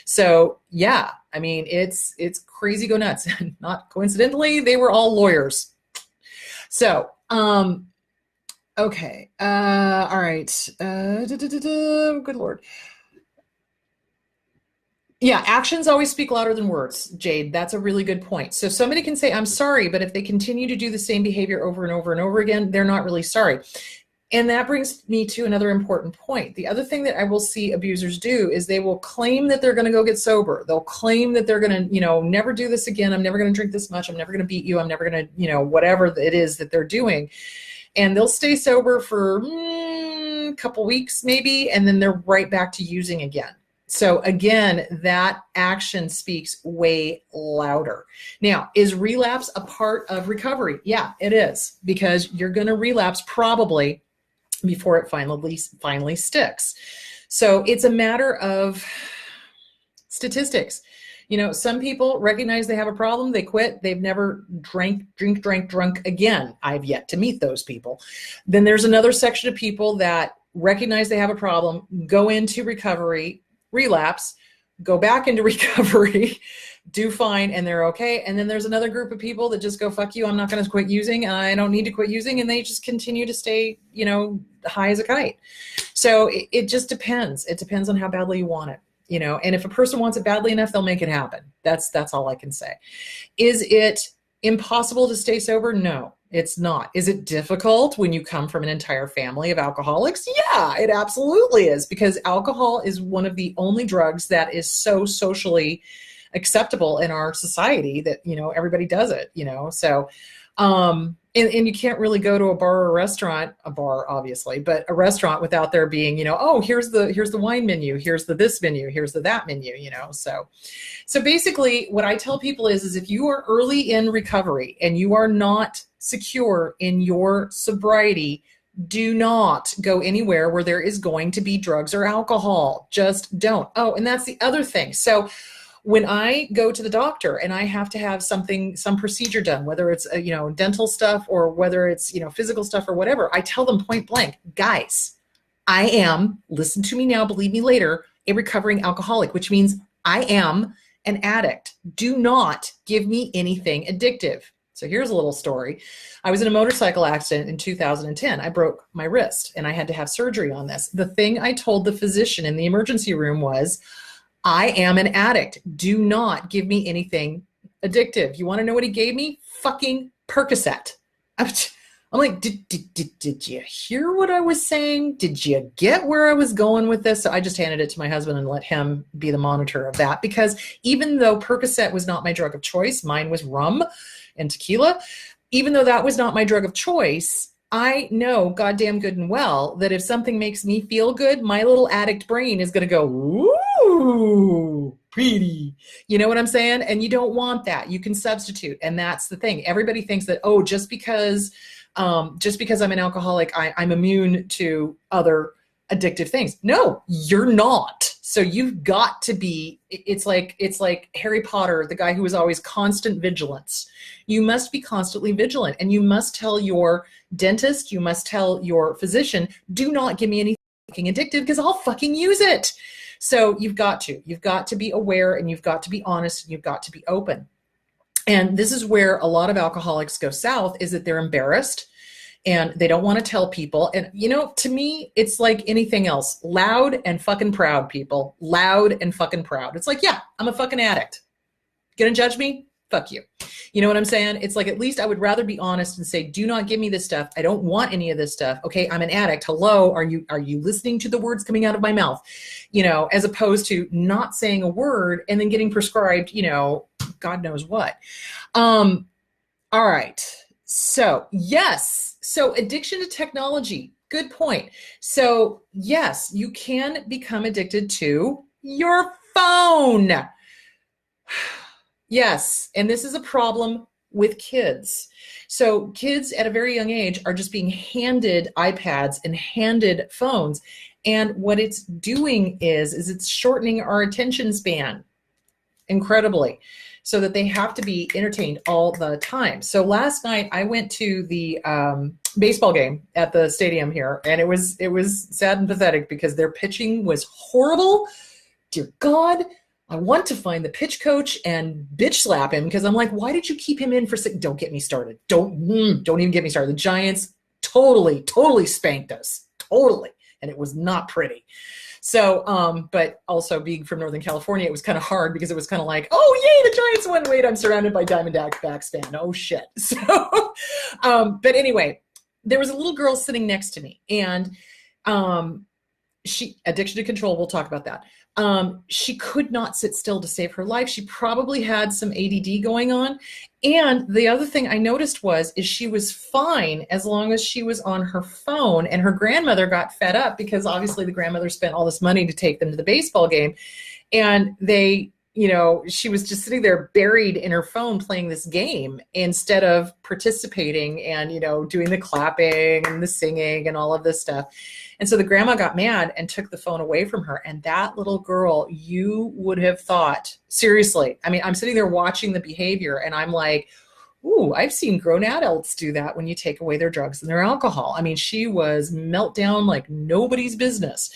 So yeah, I mean, it's crazy go nuts. Not coincidentally, they were all lawyers. So, okay. All right. Good Lord. Yeah, actions always speak louder than words, Jade. That's a really good point. So somebody can say, I'm sorry, but if they continue to do the same behavior over and over and over again, they're not really sorry. And that brings me to another important point. The other thing that I will see abusers do is they will claim that they're going to go get sober. They'll claim that they're going to, never do this again. I'm never going to drink this much. I'm never going to beat you. I'm never going to, whatever it is that they're doing. And they'll stay sober for a couple weeks maybe, and then they're right back to using again. So again, that action speaks way louder. Now, is relapse a part of recovery? Yeah, it is, because you're going to relapse probably before it finally sticks. So it's a matter of statistics. You know, some people recognize they have a problem, they quit, they've never drunk again. I've yet to meet those people. Then there's another section of people that recognize they have a problem, go into recovery, relapse, go back into recovery, do fine, and they're okay. And then there's another group of people that just go, fuck you, I'm not going to quit using, I don't need to quit using, and they just continue to stay, you know, high as a kite. So it just depends. It depends on how badly you want it. You know, and if a person wants it badly enough, they'll make it happen. That's all I can say. Is it impossible to stay sober? No, it's not. Is it difficult when you come from an entire family of alcoholics? Yeah, it absolutely is, because alcohol is one of the only drugs that is so socially acceptable in our society that, you know, everybody does it, you know. So and you can't really go to a bar or a restaurant, a bar obviously, but a restaurant without there being, you know, oh, here's the wine menu, here's the this menu, here's the that menu, you know. So basically what I tell people is if you are early in recovery and you are not secure in your sobriety, do not go anywhere where there is going to be drugs or alcohol. Just don't. Oh, and that's the other thing. So when I go to the doctor and I have to have some procedure done, whether it's, you know, dental stuff or whether it's, you know, physical stuff or whatever, I tell them point blank, guys, I am, listen to me now, believe me later, a recovering alcoholic, which means I am an addict. Do not give me anything addictive. So here's a little story. I was in a motorcycle accident in 2010. I broke my wrist and I had to have surgery on this. The thing I told the physician in the emergency room was, I am an addict. Do not give me anything addictive. You want to know what he gave me? Fucking Percocet. I'm like, did you hear what I was saying? Did you get where I was going with this? So I just handed it to my husband and let him be the monitor of that, because even though Percocet was not my drug of choice, mine was rum and tequila. Even though that was not my drug of choice, I know goddamn good and well that if something makes me feel good, my little addict brain is going to go, ooh, pretty. You know what I'm saying? And you don't want that. You can substitute. And that's the thing. Everybody thinks that, oh, just because I'm an alcoholic, I'm immune to other addictive things. No, you're not. So you've got to be, it's like Harry Potter, the guy who was always constant vigilance. You must be constantly vigilant, and you must tell your dentist, you must tell your physician, do not give me anything addictive because I'll fucking use it. So you've got to be aware, and you've got to be honest, and you've got to be open. And this is where a lot of alcoholics go south, is that they're embarrassed and they don't want to tell people. And, you know, to me, it's like anything else, loud and fucking proud, people, loud and fucking proud. It's like, yeah, I'm a fucking addict. Gonna judge me? Fuck you. You know what I'm saying? It's like, at least I would rather be honest and say, do not give me this stuff. I don't want any of this stuff. Okay, I'm an addict. Hello, are you listening to the words coming out of my mouth? You know, as opposed to not saying a word and then getting prescribed, you know, God knows what. All right. So yes. So addiction to technology. Good point. So yes, you can become addicted to your phone. Yes. And this is a problem with kids. So kids at a very young age are just being handed iPads and handed phones. And what it's doing is it's shortening our attention span incredibly, so that they have to be entertained all the time. So last night I went to the baseball game at the stadium here, and it was sad and pathetic because their pitching was horrible. Dear God, I want to find the pitch coach and bitch slap him, because I'm like, why did you keep him in for six? Don't get me started. Don't even get me started. The Giants totally spanked us. Totally. And it was not pretty. So, but also being from Northern California, it was kind of hard because it was kind of like, oh, yay, the Giants won. Wait, I'm surrounded by Diamondbacks fan. Oh, shit. So, but anyway, there was a little girl sitting next to me, and she, addiction to control, we'll talk about that. She could not sit still to save her life. She probably had some ADD going on. And the other thing I noticed is she was fine as long as she was on her phone, and her grandmother got fed up because obviously the grandmother spent all this money to take them to the baseball game. And they, she was just sitting there buried in her phone playing this game instead of participating and, doing the clapping and the singing and all of this stuff. And so the grandma got mad and took the phone away from her. And that little girl, you would have thought, seriously, I mean, I'm sitting there watching the behavior and I'm like, ooh, I've seen grown adults do that when you take away their drugs and their alcohol. I mean, she was meltdown like nobody's business.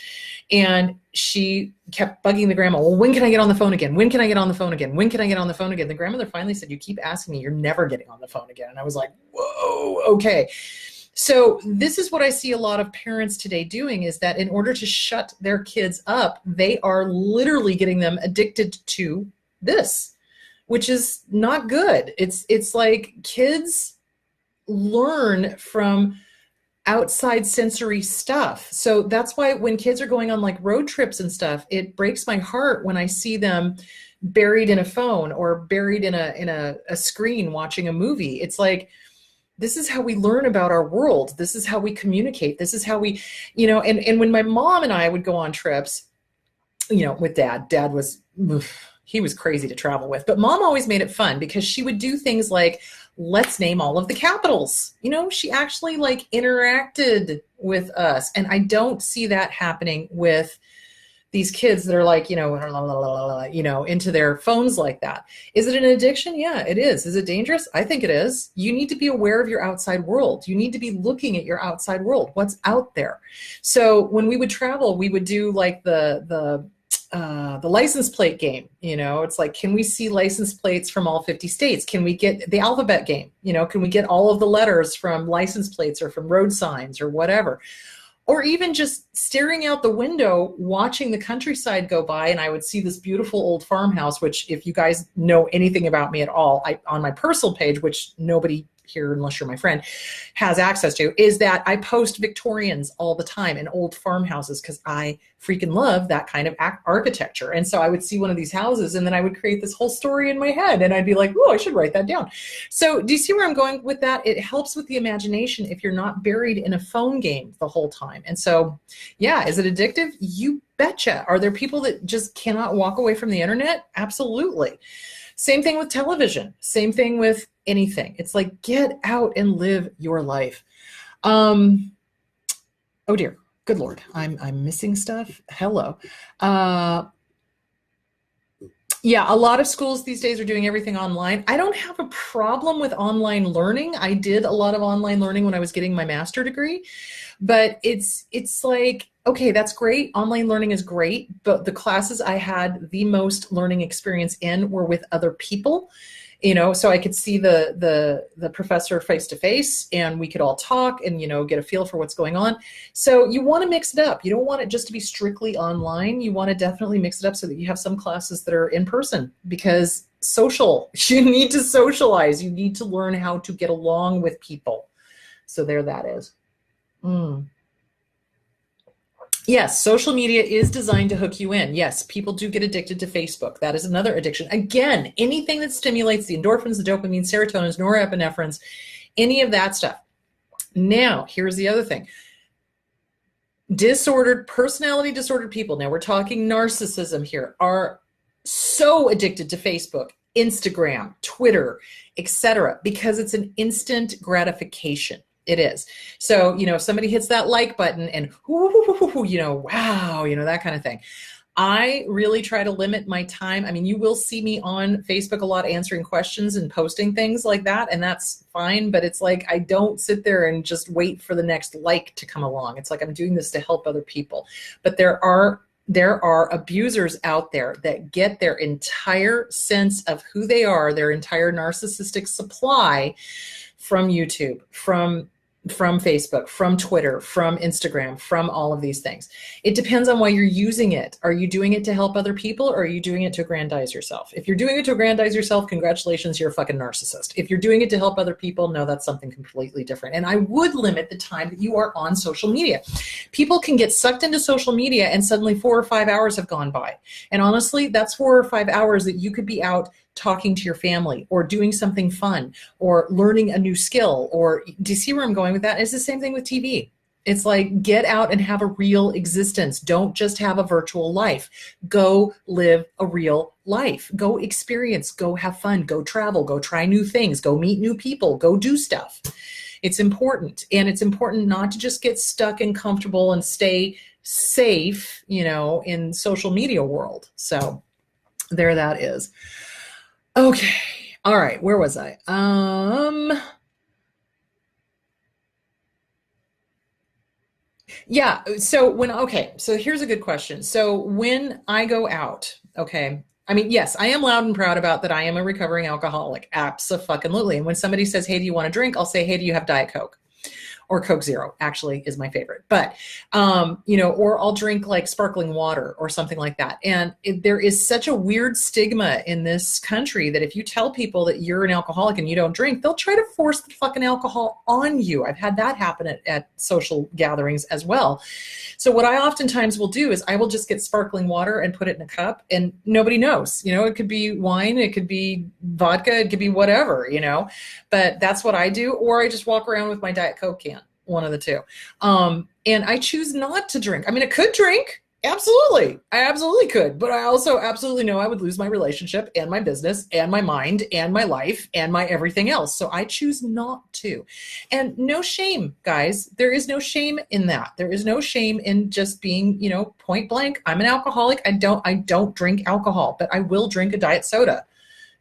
And she kept bugging the grandma. Well, when can I get on the phone again? When can I get on the phone again? When can I get on the phone again? The grandmother finally said, you keep asking me, you're never getting on the phone again. And I was like, whoa, okay. So this is what I see a lot of parents today doing, is that in order to shut their kids up, they are literally getting them addicted to this, which is not good. It's like kids learn from outside sensory stuff. So that's why when kids are going on like road trips and stuff, it breaks my heart when I see them buried in a phone or buried in a screen watching a movie. It's like, this is how we learn about our world. This is how we communicate. This is how we, and when my mom and I would go on trips, with dad was, he was crazy to travel with, but mom always made it fun because she would do things like, let's name all of the capitals. She actually like interacted with us. And I don't see that happening with these kids that are like, into their phones like that. Is it an addiction? Yeah, it is. Is it dangerous? I think it is. You need to be aware of your outside world. You need to be looking at your outside world. What's out there? So when we would travel, we would do like the license plate game. It's like, can we see license plates from all 50 states? Can we get the alphabet game? Can we get all of the letters from license plates or from road signs or whatever? Or even just staring out the window, watching the countryside go by. And I would see this beautiful old farmhouse, which if you guys know anything about me at all, on my personal page, which nobody here, unless you're my friend, has access to, is that I post Victorians all the time and old farmhouses because I freaking love that kind of architecture. And so I would see one of these houses and then I would create this whole story in my head and I'd be like, oh, I should write that down. So do you see where I'm going with that? It helps with the imagination if you're not buried in a phone game the whole time. And so, yeah, is it addictive? You betcha. Are there people that just cannot walk away from the internet? Absolutely. Same thing with television. Same thing with anything. It's like, get out and live your life. Oh dear. Good Lord. I'm missing stuff. Hello. Yeah, a lot of schools these days are doing everything online. I don't have a problem with online learning. I did a lot of online learning when I was getting my master's degree, but it's like, okay, that's great. Online learning is great, but the classes I had the most learning experience in were with other people. So I could see the professor face to face and we could all talk and, get a feel for what's going on. So you want to mix it up. You don't want it just to be strictly online. You want to definitely mix it up so that you have some classes that are in person, because you need to socialize. You need to learn how to get along with people. So there that is. Yes, social media is designed to hook you in. Yes, people do get addicted to Facebook. That is another addiction. Again, anything that stimulates the endorphins, the dopamine, serotonin, norepinephrines, any of that stuff. Now, here's the other thing. Personality disordered people, now we're talking narcissism here, are so addicted to Facebook, Instagram, Twitter, etc., because it's an instant gratification. It is. So, if somebody hits that like button and, wow, that kind of thing. I really try to limit my time. I mean, you will see me on Facebook a lot answering questions and posting things like that, and that's fine. But it's like, I don't sit there and just wait for the next like to come along. It's like I'm doing this to help other people. But there are abusers out there that get their entire sense of who they are, their entire narcissistic supply from YouTube, from Facebook, from Twitter, from Instagram, from all of these things. It depends on why you're using it. Are you doing it to help other people, or are you doing it to aggrandize yourself? If you're doing it to aggrandize yourself, congratulations, you're a fucking narcissist. If you're doing it to help other people, no, that's something completely different. And I would limit the time that you are on social media. People can get sucked into social media and suddenly 4 or 5 hours have gone by. And honestly, that's 4 or 5 hours that you could be out talking to your family or doing something fun or learning a new skill. Or do you see where I'm going with that? It's the same thing with TV. It's like, get out and have a real existence. Don't just have a virtual life. Go live a real life. Go experience, go have fun, go travel, go try new things, go meet new people, go do stuff. It's important. And it's important not to just get stuck and comfortable and stay safe, you know, in social media world. So there that is. Okay. All right. Where was I? Yeah. So so here's a good question. So when I go out, okay, I mean, yes, I am loud and proud about that. I am a recovering alcoholic. Abso-fucking-lutely. And when somebody says, hey, do you want a drink? I'll say, hey, do you have Diet Coke? Or Coke Zero actually is my favorite, but, you know, or I'll drink like sparkling water or something like that. And there is such a weird stigma in this country that if you tell people that you're an alcoholic and you don't drink, they'll try to force the fucking alcohol on you. I've had that happen at social gatherings as well. So what I oftentimes will do is I will just get sparkling water and put it in a cup and nobody knows, you know, it could be wine, it could be vodka, it could be whatever, you know, but that's what I do. Or I just walk around with my Diet Coke can. One of the two. And I choose not to drink. I mean, I could drink. Absolutely. I absolutely could. But I also absolutely know I would lose my relationship and my business and my mind and my life and my everything else. So I choose not to. And no shame, guys. There is no shame in that. There is no shame in just being, you know, point blank. I'm an alcoholic. I don't drink alcohol, but I will drink a diet soda,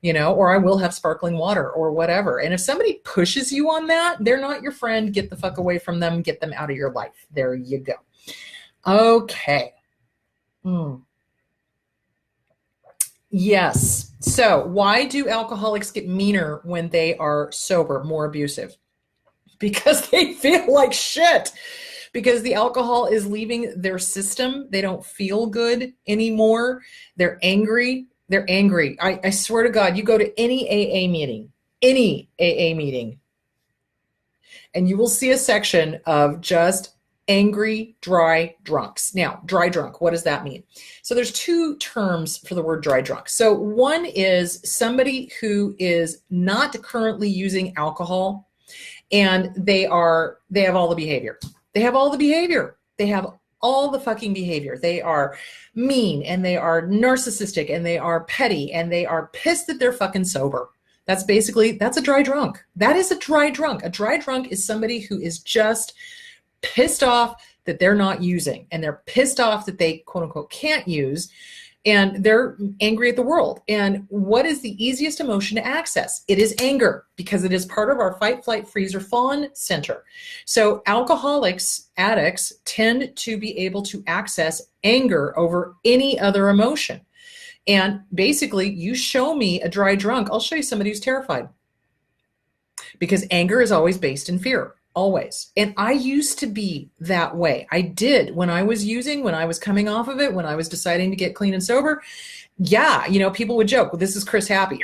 you know, or I will have sparkling water or whatever. And if somebody pushes you on that, they're not your friend. Get the fuck away from them. Get them out of your life. There you go. Okay. Yes. So why do alcoholics get meaner when they are sober, more abusive? Because they feel like shit. Because the alcohol is leaving their system. They don't feel good anymore. They're angry. They're angry. I swear to God, you go to any AA meeting, and you will see a section of just angry, dry drunks. Now, dry drunk, what does that mean? So there's two terms for the word dry drunk. So one is somebody who is not currently using alcohol, and they have all the behavior. They have all the behavior. They have all the fucking behavior. They are mean and they are narcissistic and they are petty and they are pissed that they're fucking sober. That's a dry drunk. That is a dry drunk. A dry drunk is somebody who is just pissed off that they're not using, and they're pissed off that they quote unquote can't use, and they're angry at the world. And what is the easiest emotion to access? It is anger, because it is part of our fight, flight, freeze, or fawn center. So alcoholics, addicts tend to be able to access anger over any other emotion. And basically, you show me a dry drunk, I'll show you somebody who's terrified. Because anger is always based in fear. Always. And I used to be that way. I did when I was using, when I was coming off of it, when I was deciding to get clean and sober. Yeah, you know, people would joke, well, this is Chris happy.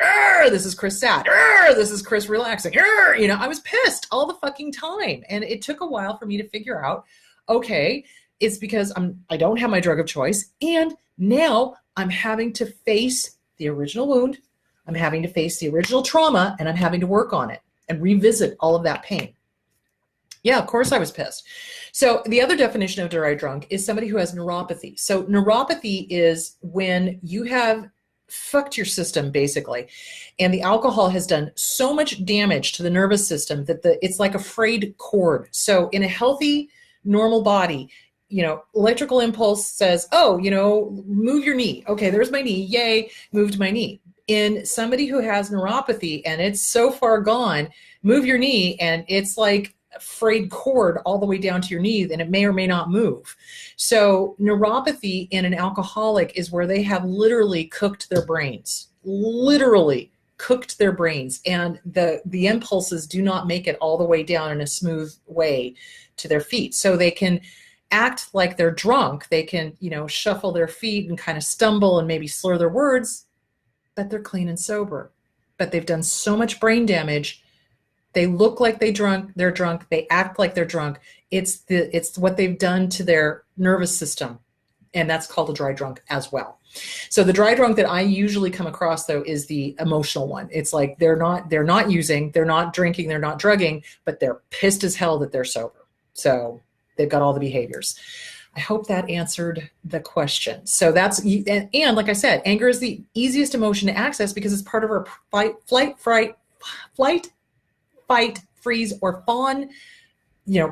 This is Chris sad. This is Chris relaxing. You know, I was pissed all the fucking time. And it took a while for me to figure out, okay, it's because I don't have my drug of choice. And now I'm having to face the original wound. I'm having to face the original trauma, and I'm having to work on it and revisit all of that pain. Yeah, of course I was pissed. So the other definition of dry drunk is somebody who has neuropathy. So neuropathy is when you have fucked your system, basically, and the alcohol has done so much damage to the nervous system that it's like a frayed cord. So in a healthy, normal body, you know, electrical impulse says, oh, you know, move your knee. Okay, there's my knee. Yay, moved my knee. In somebody who has neuropathy and it's so far gone, move your knee, and it's like frayed cord all the way down to your knee, and it may or may not move. So neuropathy in an alcoholic is where they have literally cooked their brains, and the impulses do not make it all the way down in a smooth way to their feet. So they can act like they're drunk. They can, you know, shuffle their feet and kind of stumble and maybe slur their words, but they're clean and sober. But they've done so much brain damage. They look like they're drunk, they act like they're drunk. It's what they've done to their nervous system. And that's called a dry drunk as well. So the dry drunk that I usually come across, though, is the emotional one. It's like they're not using, they're not drinking, they're not drugging, but they're pissed as hell that they're sober. So they've got all the behaviors. I hope that answered the question. So that's, and like I said, anger is the easiest emotion to access because it's part of our flight, fight, freeze, or fawn,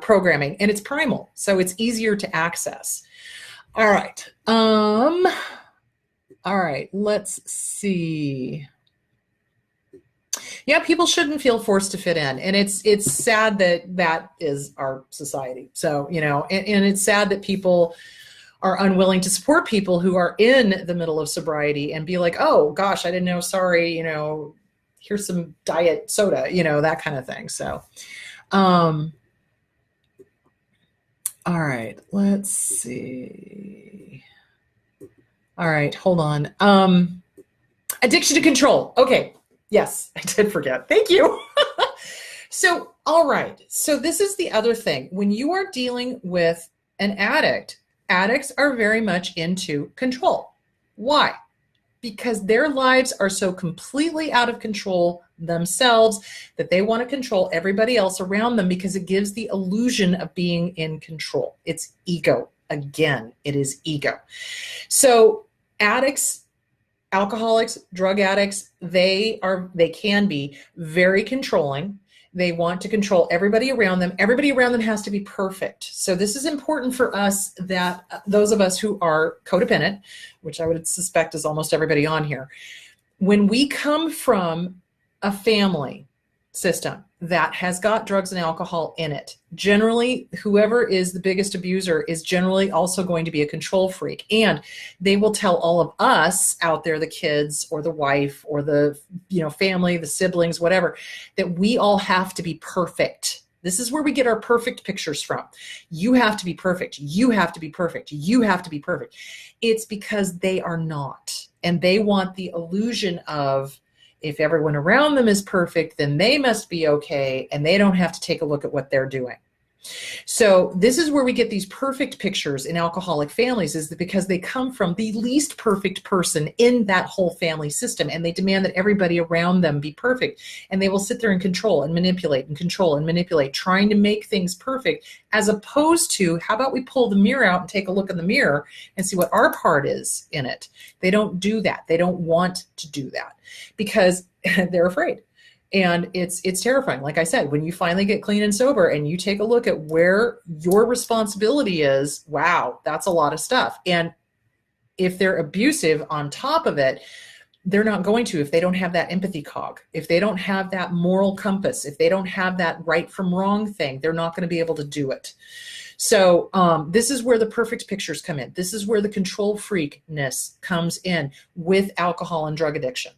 programming, and it's primal. So it's easier to access. All right. All right, let's see. Yeah, people shouldn't feel forced to fit in. And it's sad that is our society. So, and it's sad that people are unwilling to support people who are in the middle of sobriety and be like, oh gosh, I didn't know, sorry, here's some diet soda, that kind of thing. So, all right, let's see. All right, hold on. Addiction to control. Okay. Yes, I did forget. Thank you. So, all right. So this is the other thing. When you are dealing with an addict, addicts are very much into control. Why? Because their lives are so completely out of control themselves that they want to control everybody else around them because it gives the illusion of being in control. It's ego. Again, it is ego. So addicts, alcoholics, drug addicts, they can be very controlling. They want to control everybody around them. Everybody around them has to be perfect. So this is important for us, that those of us who are codependent, which I would suspect is almost everybody on here, when we come from a family system that has got drugs and alcohol in it, generally whoever is the biggest abuser is generally also going to be a control freak, and they will tell all of us out there, the kids or the wife or the family, the siblings, whatever, that we all have to be perfect. This is where we get our perfect pictures from. You have to be perfect. You have to be perfect. You have to be perfect. It's because they are not, and they want the illusion of, if everyone around them is perfect, then they must be okay, and they don't have to take a look at what they're doing. So this is where we get these perfect pictures in alcoholic families, is that because they come from the least perfect person in that whole family system, and they demand that everybody around them be perfect, and they will sit there and control and manipulate and control and manipulate, trying to make things perfect, as opposed to, how about we pull the mirror out and take a look in the mirror and see what our part is in it. They don't do that. They don't want to do that because they're afraid. And it's terrifying. Like I said, when you finally get clean and sober and you take a look at where your responsibility is, wow, that's a lot of stuff. And if they're abusive on top of it, they're not going to, if they don't have that empathy cog, if they don't have that moral compass, if they don't have that right from wrong thing, they're not going to be able to do it. So this is where the perfect pictures come in. This is where the control freakness comes in with alcohol and drug addiction.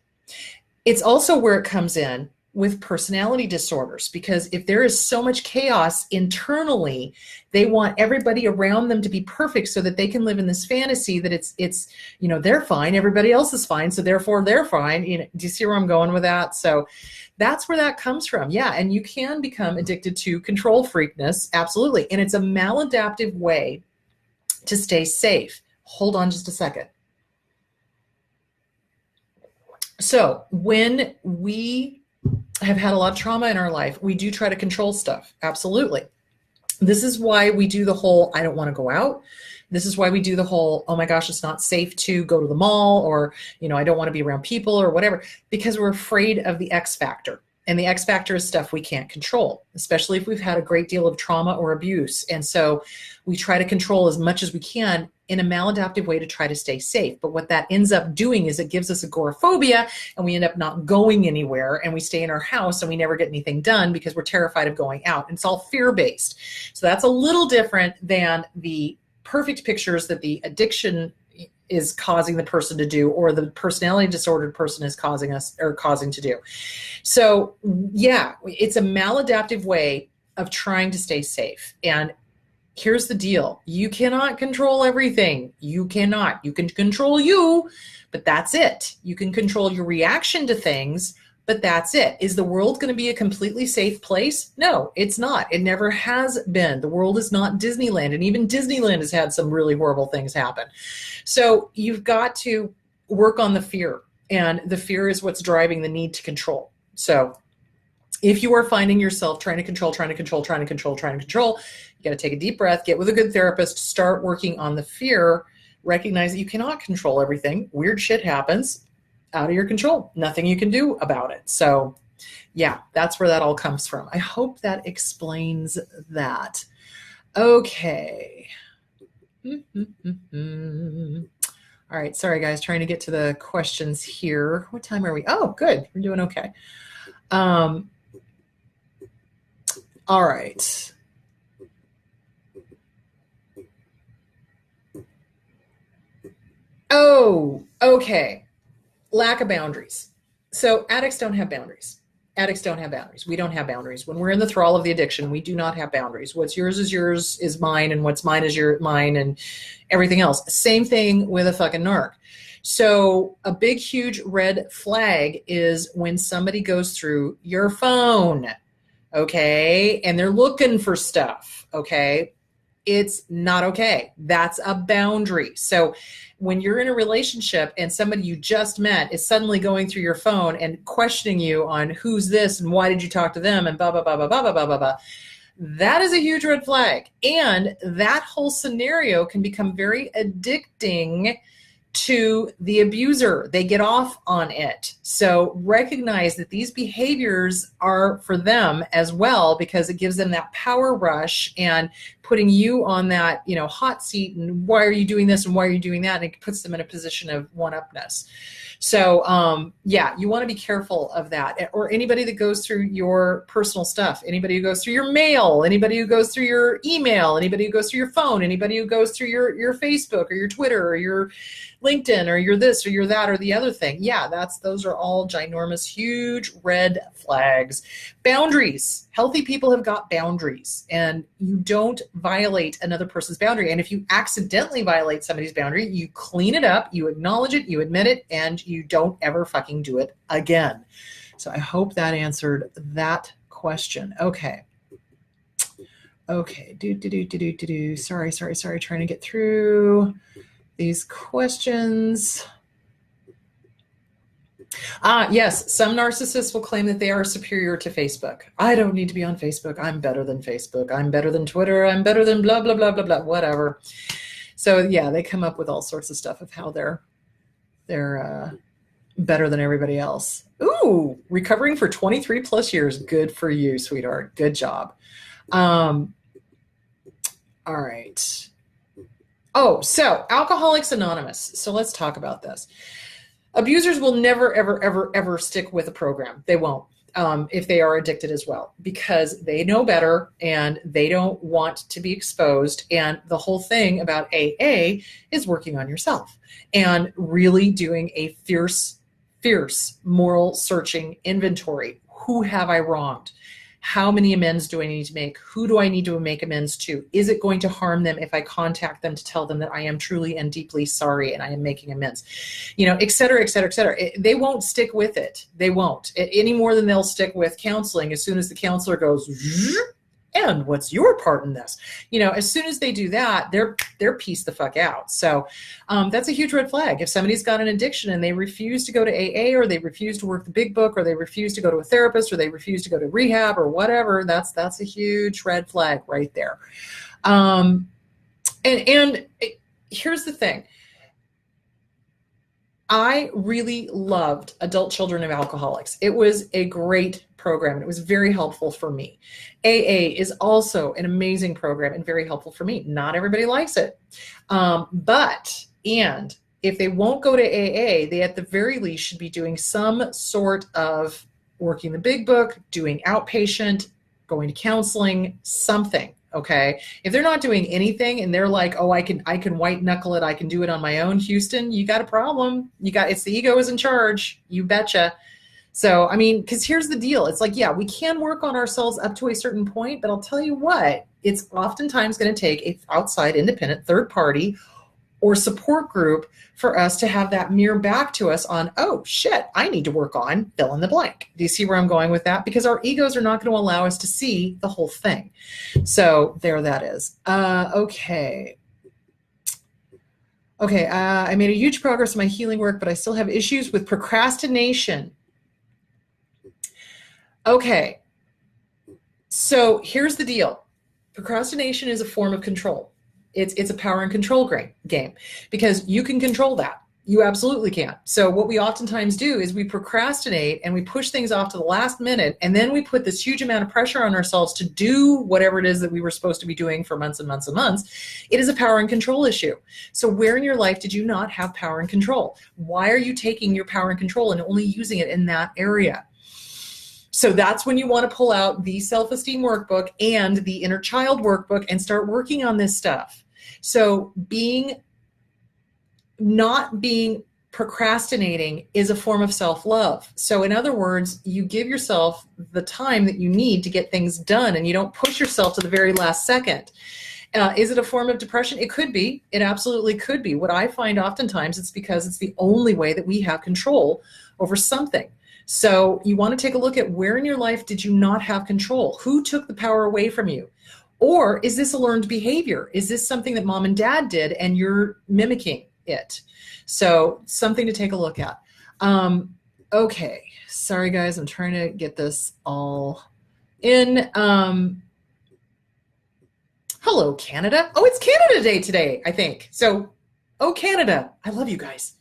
It's also where it comes in with personality disorders, because if there is so much chaos internally, they want everybody around them to be perfect so that they can live in this fantasy that it's they're fine, everybody else is fine, so therefore they're fine. Do you see where I'm going with that? So that's where that comes from. Yeah, and you can become addicted to control freakness, absolutely, and it's a maladaptive way to stay safe. Hold on just a second. So when we have had a lot of trauma in our life, we do try to control stuff. Absolutely. This is why we do the whole, I don't want to go out. This is why we do the whole, oh my gosh, it's not safe to go to the mall, or, I don't want to be around people or whatever, because we're afraid of the X factor. And the X factor is stuff we can't control, especially if we've had a great deal of trauma or abuse. And so we try to control as much as we can in a maladaptive way to try to stay safe. But what that ends up doing is it gives us agoraphobia, and we end up not going anywhere, and we stay in our house and we never get anything done because we're terrified of going out. And it's all fear-based. So that's a little different than the perfect pictures that the addiction is causing the person to do, or the personality disordered person is causing to do. So yeah, it's a maladaptive way of trying to stay safe. And here's the deal. You cannot control everything. You cannot. You can control you, but that's it. You can control your reaction to things, but that's it. Is the world going to be a completely safe place? No, it's not. It never has been. The world is not Disneyland, and even Disneyland has had some really horrible things happen. So you've got to work on the fear, and the fear is what's driving the need to control. So If you are finding yourself trying to control, you got to take a deep breath, get with a good therapist, start working on the fear, recognize that you cannot control everything. Weird shit happens out of your control. Nothing you can do about it. So yeah, that's where that all comes from. I hope that explains that. Okay. All right. Sorry, guys. Trying to get to the questions here. What time are we? Oh, good. We're doing okay. All right. Oh, okay. Lack of boundaries. So addicts don't have boundaries. Addicts don't have boundaries. We don't have boundaries. When we're in the thrall of the addiction, we do not have boundaries. What's yours is mine, and what's mine is mine, and everything else. Same thing with a fucking narc. So a big, huge red flag is when somebody goes through your phone, okay, and they're looking for stuff, okay? It's not okay. That's a boundary. So when you're in a relationship and somebody you just met is suddenly going through your phone and questioning you on who's this and why did you talk to them and blah, blah, blah, blah, blah, blah, blah, blah, blah, that is a huge red flag. And that whole scenario can become very addicting to the abuser. They get off on it. So recognize that these behaviors are for them as well, because it gives them that power rush and putting you on that, hot seat, and why are you doing this and why are you doing that? And it puts them in a position of one-upness. So yeah, you want to be careful of that. Or anybody that goes through your personal stuff, anybody who goes through your mail, anybody who goes through your email, anybody who goes through your phone, anybody who goes through your Facebook or your Twitter or your LinkedIn or your this or your that or the other thing. Yeah, those are all ginormous, huge red flags. Boundaries. Healthy people have got boundaries, and you don't violate another person's boundary. And if you accidentally violate somebody's boundary, you clean it up, you acknowledge it, you admit it, and you don't ever fucking do it again. So I hope that answered that question. Okay. Sorry. Trying to get through these questions. Yes, some narcissists will claim that they are superior to Facebook. I don't need to be on Facebook. I'm better than Facebook. I'm better than Twitter. I'm better than blah, blah, blah, blah, blah, whatever. So yeah, they come up with all sorts of stuff of how they're better than everybody else. Ooh, recovering for 23 plus years. Good for you, sweetheart. Good job. All right. Oh, so Alcoholics Anonymous. So let's talk about this. Abusers will never, ever, ever, ever stick with a program. They won't, if they are addicted as well, because they know better and they don't want to be exposed. And the whole thing about AA is working on yourself and really doing a fierce moral searching inventory. Who have I wronged? How many amends do I need to make? Who do I need to make amends to? Is it going to harm them if I contact them to tell them that I am truly and deeply sorry and I am making amends? Et cetera, et cetera, et cetera. They won't stick with it. They won't. Any more than they'll stick with counseling as soon as the counselor goes, and what's your part in this? As soon as they do that, they're pieced the fuck out. So that's a huge red flag. If somebody's got an addiction and they refuse to go to AA, or they refuse to work the big book, or they refuse to go to a therapist, or they refuse to go to rehab or whatever, that's a huge red flag right there. And here's the thing. I really loved Adult Children of Alcoholics. It was a great program, and it was very helpful for me. AA is also an amazing program and very helpful for me. Not everybody likes it. But if they won't go to AA, they at the very least should be doing some sort of working the big book, doing outpatient, going to counseling, something. Okay. If they're not doing anything and they're like, oh, I can white knuckle it, I can do it on my own, Houston, you got a problem. It's the ego is in charge. You betcha. So, because here's the deal. It's like, yeah, we can work on ourselves up to a certain point, but I'll tell you what, it's oftentimes going to take an outside independent third party or support group for us to have that mirror back to us on, oh shit, I need to work on fill in the blank. Do you see where I'm going with that? Because our egos are not going to allow us to see the whole thing. So there that is. Okay. I made a huge progress in my healing work, but I still have issues with procrastination. Okay. So here's the deal. Procrastination is a form of control. It's a power and control game because you can control that. You absolutely can. So what we oftentimes do is we procrastinate and we push things off to the last minute, and then we put this huge amount of pressure on ourselves to do whatever it is that we were supposed to be doing for months and months and months. It is a power and control issue. So where in your life did you not have power and control? Why are you taking your power and control and only using it in that area? So that's when you want to pull out the self-esteem workbook and the inner child workbook and start working on this stuff. So not being procrastinating is a form of self-love. So in other words, you give yourself the time that you need to get things done and you don't push yourself to the very last second. Is it a form of depression? It could be. It absolutely could be. What I find oftentimes it's because it's the only way that we have control over something. So you want to take a look at where in your life did you not have control? Who took the power away from you? Or is this a learned behavior? Is this something that mom and dad did and you're mimicking it? So something to take a look at. Okay. Sorry, guys. I'm trying to get this all in. Hello, Canada. Oh, it's Canada Day today, I think. So, oh, Canada. I love you guys.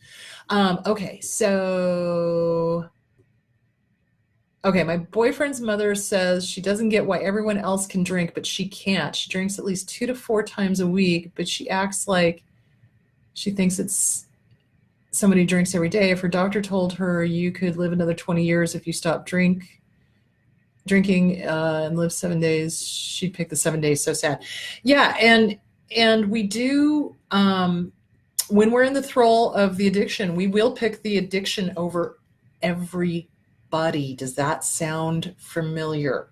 Okay. So... Okay, my boyfriend's mother says she doesn't get why everyone else can drink, but she can't. She drinks at least 2 to 4 times a week, but she acts like she thinks it's somebody who drinks every day. If her doctor told her you could live another 20 years if you stop drinking and live 7 days, she'd pick the 7 days. So sad. Yeah, and we do, when we're in the thrall of the addiction, we will pick the addiction over everybody. Does that sound familiar?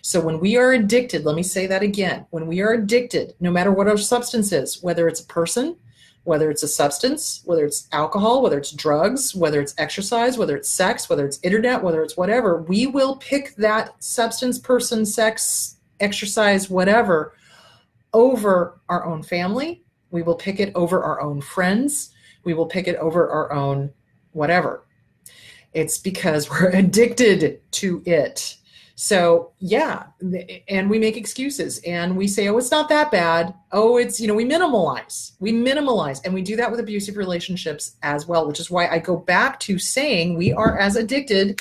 So when we are addicted, let me say that again. When we are addicted, no matter what our substance is, whether it's a person, whether it's a substance, whether it's alcohol, whether it's drugs, whether it's exercise, whether it's sex, whether it's internet, whether it's whatever, we will pick that substance, person, sex, exercise, whatever, over our own family. We will pick it over our own friends. We will pick it over our own whatever. It's because we're addicted to it. So yeah, and we make excuses and we say, oh, it's not that bad. Oh, it's, we minimalize, and we do that with abusive relationships as well, which is why I go back to saying we are as addicted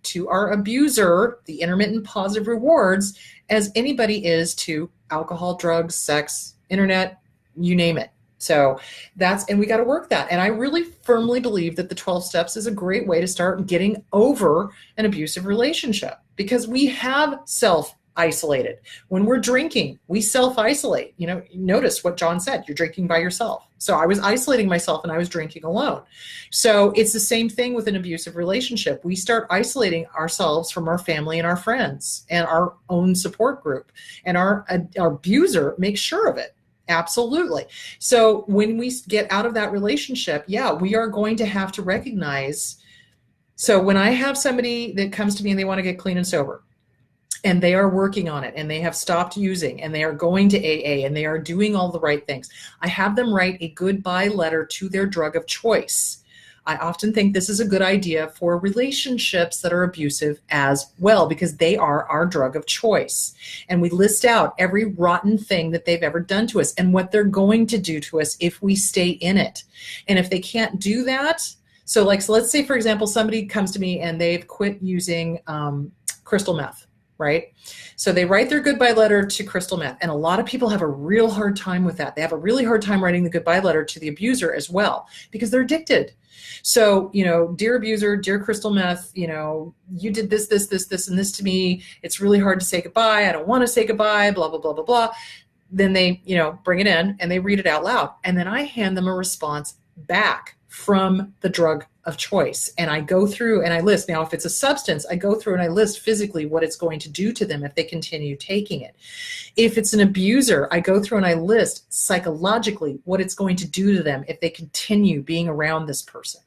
to our abuser, the intermittent positive rewards, as anybody is to alcohol, drugs, sex, internet, you name it. So and we got to work that. And I really firmly believe that the 12 steps is a great way to start getting over an abusive relationship, because we have self-isolated. When we're drinking, we self-isolate. Notice what John said, you're drinking by yourself. So I was isolating myself and I was drinking alone. So it's the same thing with an abusive relationship. We start isolating ourselves from our family and our friends and our own support group, and our abuser makes sure of it. Absolutely. So when we get out of that relationship, we are going to have to recognize. So when I have somebody that comes to me and they want to get clean and sober, and they are working on it, and they have stopped using, and they are going to AA, and they are doing all the right things, I have them write a goodbye letter to their drug of choice. I often think this is a good idea for relationships that are abusive as well, because they are our drug of choice. And we list out every rotten thing that they've ever done to us and what they're going to do to us if we stay in it. And if they can't do that, so let's say, for example, somebody comes to me and they've quit using crystal meth, right? So they write their goodbye letter to crystal meth. And a lot of people have a real hard time with that. They have a really hard time writing the goodbye letter to the abuser as well, because they're addicted. So, dear abuser, dear crystal meth, you did this, and this to me. It's really hard to say goodbye. I don't want to say goodbye, blah, blah, blah, blah, blah. Then they, bring it in and they read it out loud. And then I hand them a response back from the drug of choice. And I go through and I list. Now, if it's a substance, I go through and I list physically what it's going to do to them if they continue taking it. If it's an abuser, I go through and I list psychologically what it's going to do to them if they continue being around this person.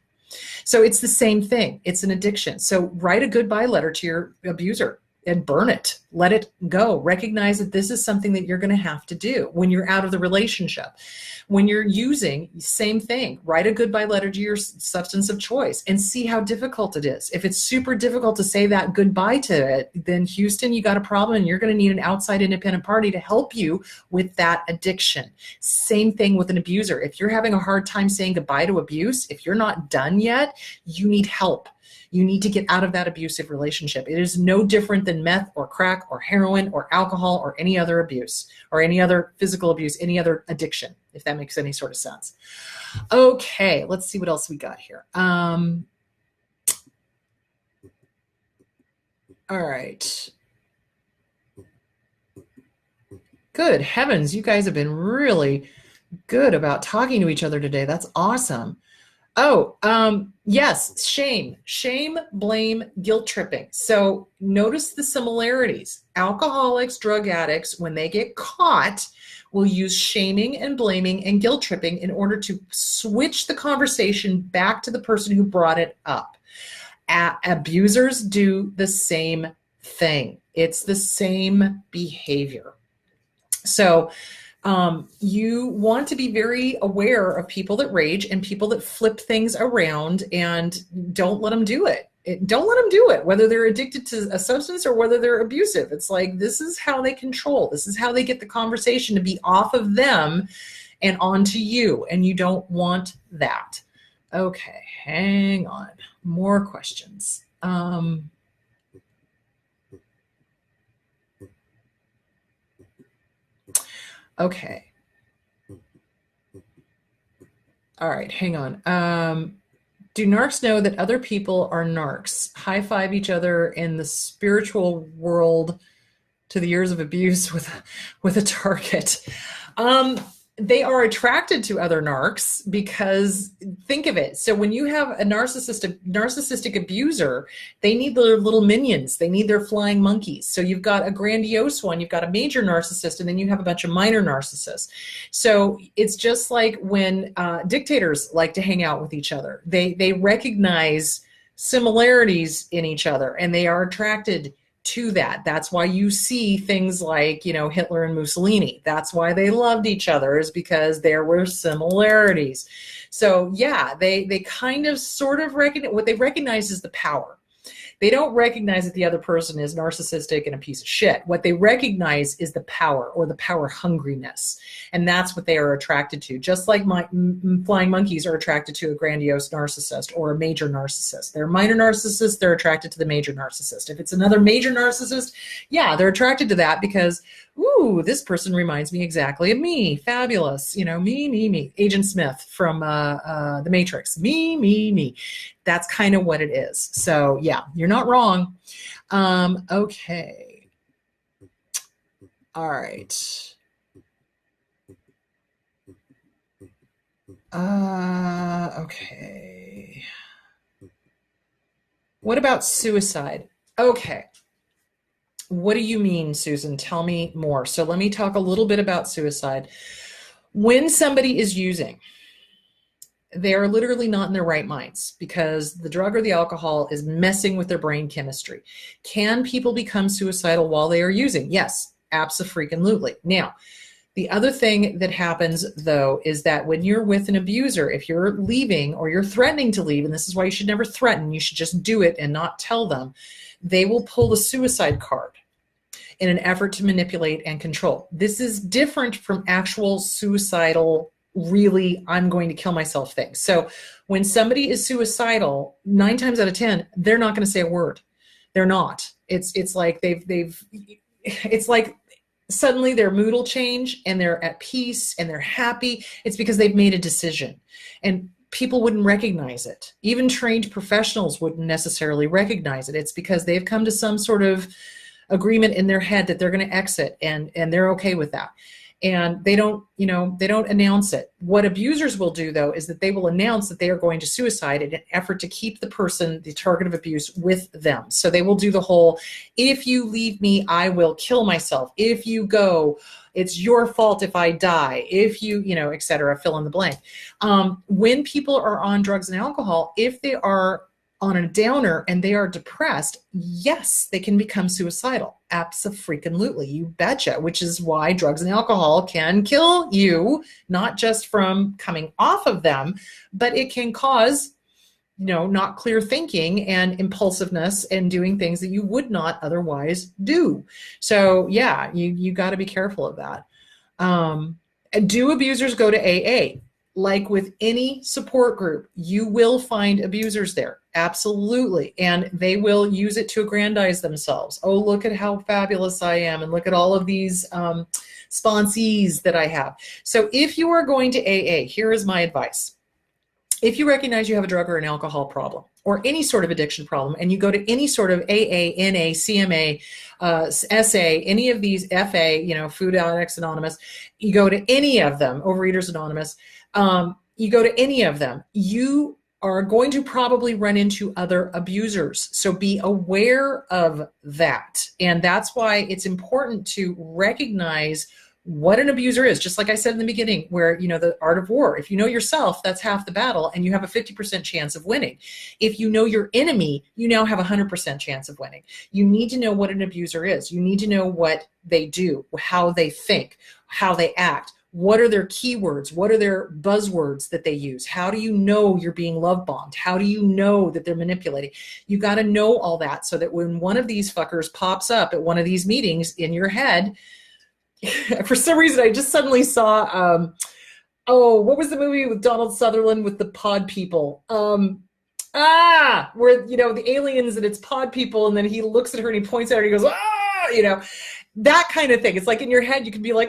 So it's the same thing. It's an addiction. So write a goodbye letter to your abuser and burn it. Let it go. Recognize that this is something that you're going to have to do when you're out of the relationship. When you're using, same thing. Write a goodbye letter to your substance of choice and see how difficult it is. If it's super difficult to say that goodbye to it, then Houston, you got a problem, and you're going to need an outside independent party to help you with that addiction. Same thing with an abuser. If you're having a hard time saying goodbye to abuse, if you're not done yet, you need help. You need to get out of that abusive relationship. It is no different than meth or crack or heroin or alcohol or any other abuse or any other physical abuse, any other addiction, if that makes any sort of sense. Okay, let's see what else we got here. All right. Good heavens, you guys have been really good about talking to each other today. That's awesome. Oh, yes, shame, blame, guilt tripping. So notice the similarities. Alcoholics, drug addicts, when they get caught, will use shaming and blaming and guilt tripping in order to switch the conversation back to the person who brought it up. Abusers do the same thing. It's the same behavior. So you want to be very aware of people that rage and people that flip things around, and don't let them do it. Don't let them do it, whether they're addicted to a substance or whether they're abusive. It's like, this is how they control. This is how they get the conversation to be off of them and onto you, and you don't want that. Okay, hang on. More questions. Okay. All right, hang on. Do narcs know that other people are narcs? High five each other in the spiritual world to the years of abuse with a target. They are attracted to other narcs because, think of it. So when you have a narcissistic abuser, they need their little minions. They need their flying monkeys. So you've got a grandiose one, you've got a major narcissist, and then you have a bunch of minor narcissists. So it's just like when dictators like to hang out with each other. They recognize similarities in each other, and they are attracted to that. That's why you see things like, Hitler and Mussolini. That's why they loved each other, is because there were similarities. So yeah, they kind of sort of recognize, what they recognize is the power. They don't recognize that the other person is narcissistic and a piece of shit. What they recognize is the power, or the power hungriness. And that's what they are attracted to. Just like flying monkeys are attracted to a grandiose narcissist or a major narcissist. They're minor narcissists, they're attracted to the major narcissist. If it's another major narcissist, yeah, they're attracted to that because, ooh, this person reminds me exactly of me. Fabulous. Me. Agent Smith from The Matrix. Me. That's kind of what it is. So yeah, you're not wrong. Okay. All right. Okay. What about suicide? Okay. What do you mean, Susan? Tell me more. So let me talk a little bit about suicide. When somebody is using, they are literally not in their right minds because the drug or the alcohol is messing with their brain chemistry. Can people become suicidal while they are using? Yes, abso-freaking-lutely. Now, the other thing that happens, though, is that when you're with an abuser, if you're leaving or you're threatening to leave, and this is why you should never threaten, you should just do it and not tell them, they will pull the suicide card in an effort to manipulate and control. This is different from actual suicidal, really, I'm going to kill myself things. So when somebody is suicidal, 9 times out of 10, they're not going to say a word. They're not. It's like it's like suddenly their mood will change and they're at peace and they're happy. It's because they've made a decision, and people wouldn't recognize it. Even trained professionals wouldn't necessarily recognize it. It's because they've come to some sort of agreement in their head that they're going to exit, and they're okay with that. And they don't announce it. What abusers will do, though, is that they will announce that they are going to suicide in an effort to keep the person, the target of abuse, with them. So they will do the whole, if you leave me, I will kill myself. If you go, it's your fault if I die. If you, et cetera, fill in the blank. When people are on drugs and alcohol, if they are on a downer and they are depressed, yes, they can become suicidal. Abso-freaking-lutely, you betcha, which is why drugs and alcohol can kill you, not just from coming off of them, but it can cause, not clear thinking and impulsiveness and doing things that you would not otherwise do. So yeah, you got to be careful of that. Do abusers go to AA? Like with any support group, you will find abusers there. Absolutely. And they will use it to aggrandize themselves. Oh, look at how fabulous I am. And look at all of these sponsees that I have. So if you are going to AA, here is my advice. If you recognize you have a drug or an alcohol problem or any sort of addiction problem, and you go to any sort of AA, NA, CMA, SA, any of these FA, Food Addicts Anonymous, you go to any of them, Overeaters Anonymous, you go to any of them, you are going to probably run into other abusers. So be aware of that. And that's why it's important to recognize what an abuser is. Just like I said in the beginning, where, the art of war, if you know yourself, that's half the battle and you have a 50% chance of winning. If you know your enemy, you now have a 100% chance of winning. You need to know what an abuser is. You need to know what they do, how they think, how they act. What are their keywords? What are their buzzwords that they use? How do you know you're being love bombed? How do you know that they're manipulating? You got to know all that so that when one of these fuckers pops up at one of these meetings in your head, for some reason, I just suddenly saw, what was the movie with Donald Sutherland with the pod people? Where, the aliens and it's pod people, and then he looks at her and he points at her and he goes, that kind of thing. It's like in your head, you can be like,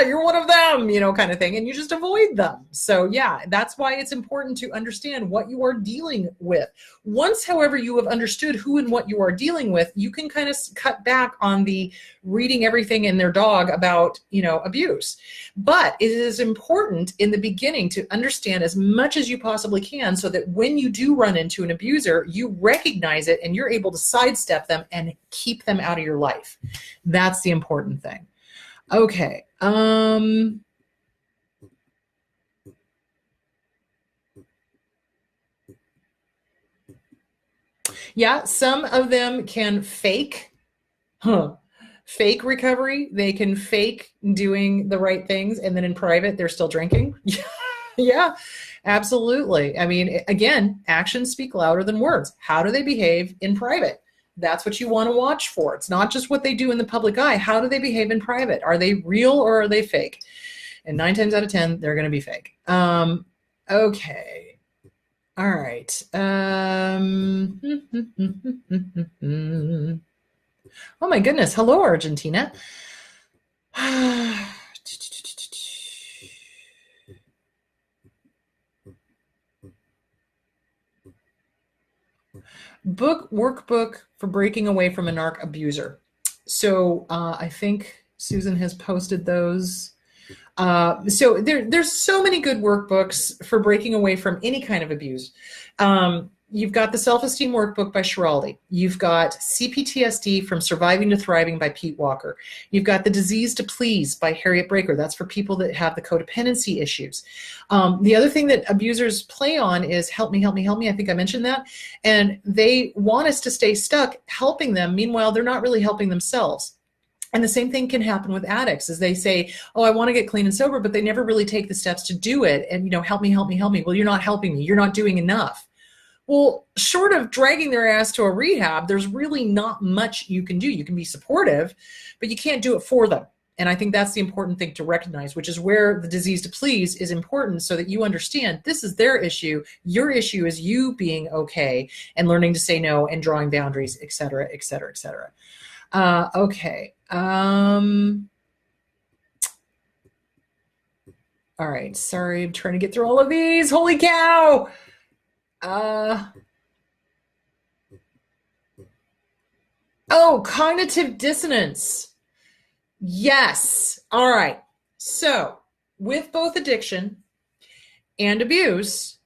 you're one of them, kind of thing. And you just avoid them. So yeah, that's why it's important to understand what you are dealing with. Once, however, you have understood who and what you are dealing with, you can kind of cut back on the reading everything in their dog about, abuse. But it is important in the beginning to understand as much as you possibly can so that when you do run into an abuser, you recognize it and you're able to sidestep them and keep them out of your life. That's the important thing. Okay. Yeah, some of them can fake recovery. They can fake doing the right things, and then in private, they're still drinking. Yeah, absolutely. I mean, again, actions speak louder than words. How do they behave in private? That's what you want to watch for. It's not just what they do in the public eye. How do they behave in private? Are they real or are they fake? And 9 times out of 10, they're going to be fake. Okay. All right. Oh my goodness. Hello, Argentina. Workbook for breaking away from a narc abuser. So I think Susan has posted those. So there's so many good workbooks for breaking away from any kind of abuse. You've got the Self-Esteem Workbook by Schiraldi. You've got CPTSD from Surviving to Thriving by Pete Walker. You've got The Disease to Please by Harriet Breaker. That's for people that have the codependency issues. The other thing that abusers play on is help me, help me, help me. I think I mentioned that. And they want us to stay stuck helping them. Meanwhile, they're not really helping themselves. And the same thing can happen with addicts, as they say, oh, I want to get clean and sober, but they never really take the steps to do it. And, help me, help me, help me. Well, you're not helping me. You're not doing enough. Well, short of dragging their ass to a rehab, there's really not much you can do. You can be supportive, but you can't do it for them. And I think that's the important thing to recognize, which is where the Disease to Please is important, so that you understand this is their issue. Your issue is you being okay and learning to say no and drawing boundaries, et cetera, et cetera, et cetera. Okay. All right. Sorry, I'm trying to get through all of these. Holy cow. Cognitive dissonance. Yes. All right. So with both addiction and abuse,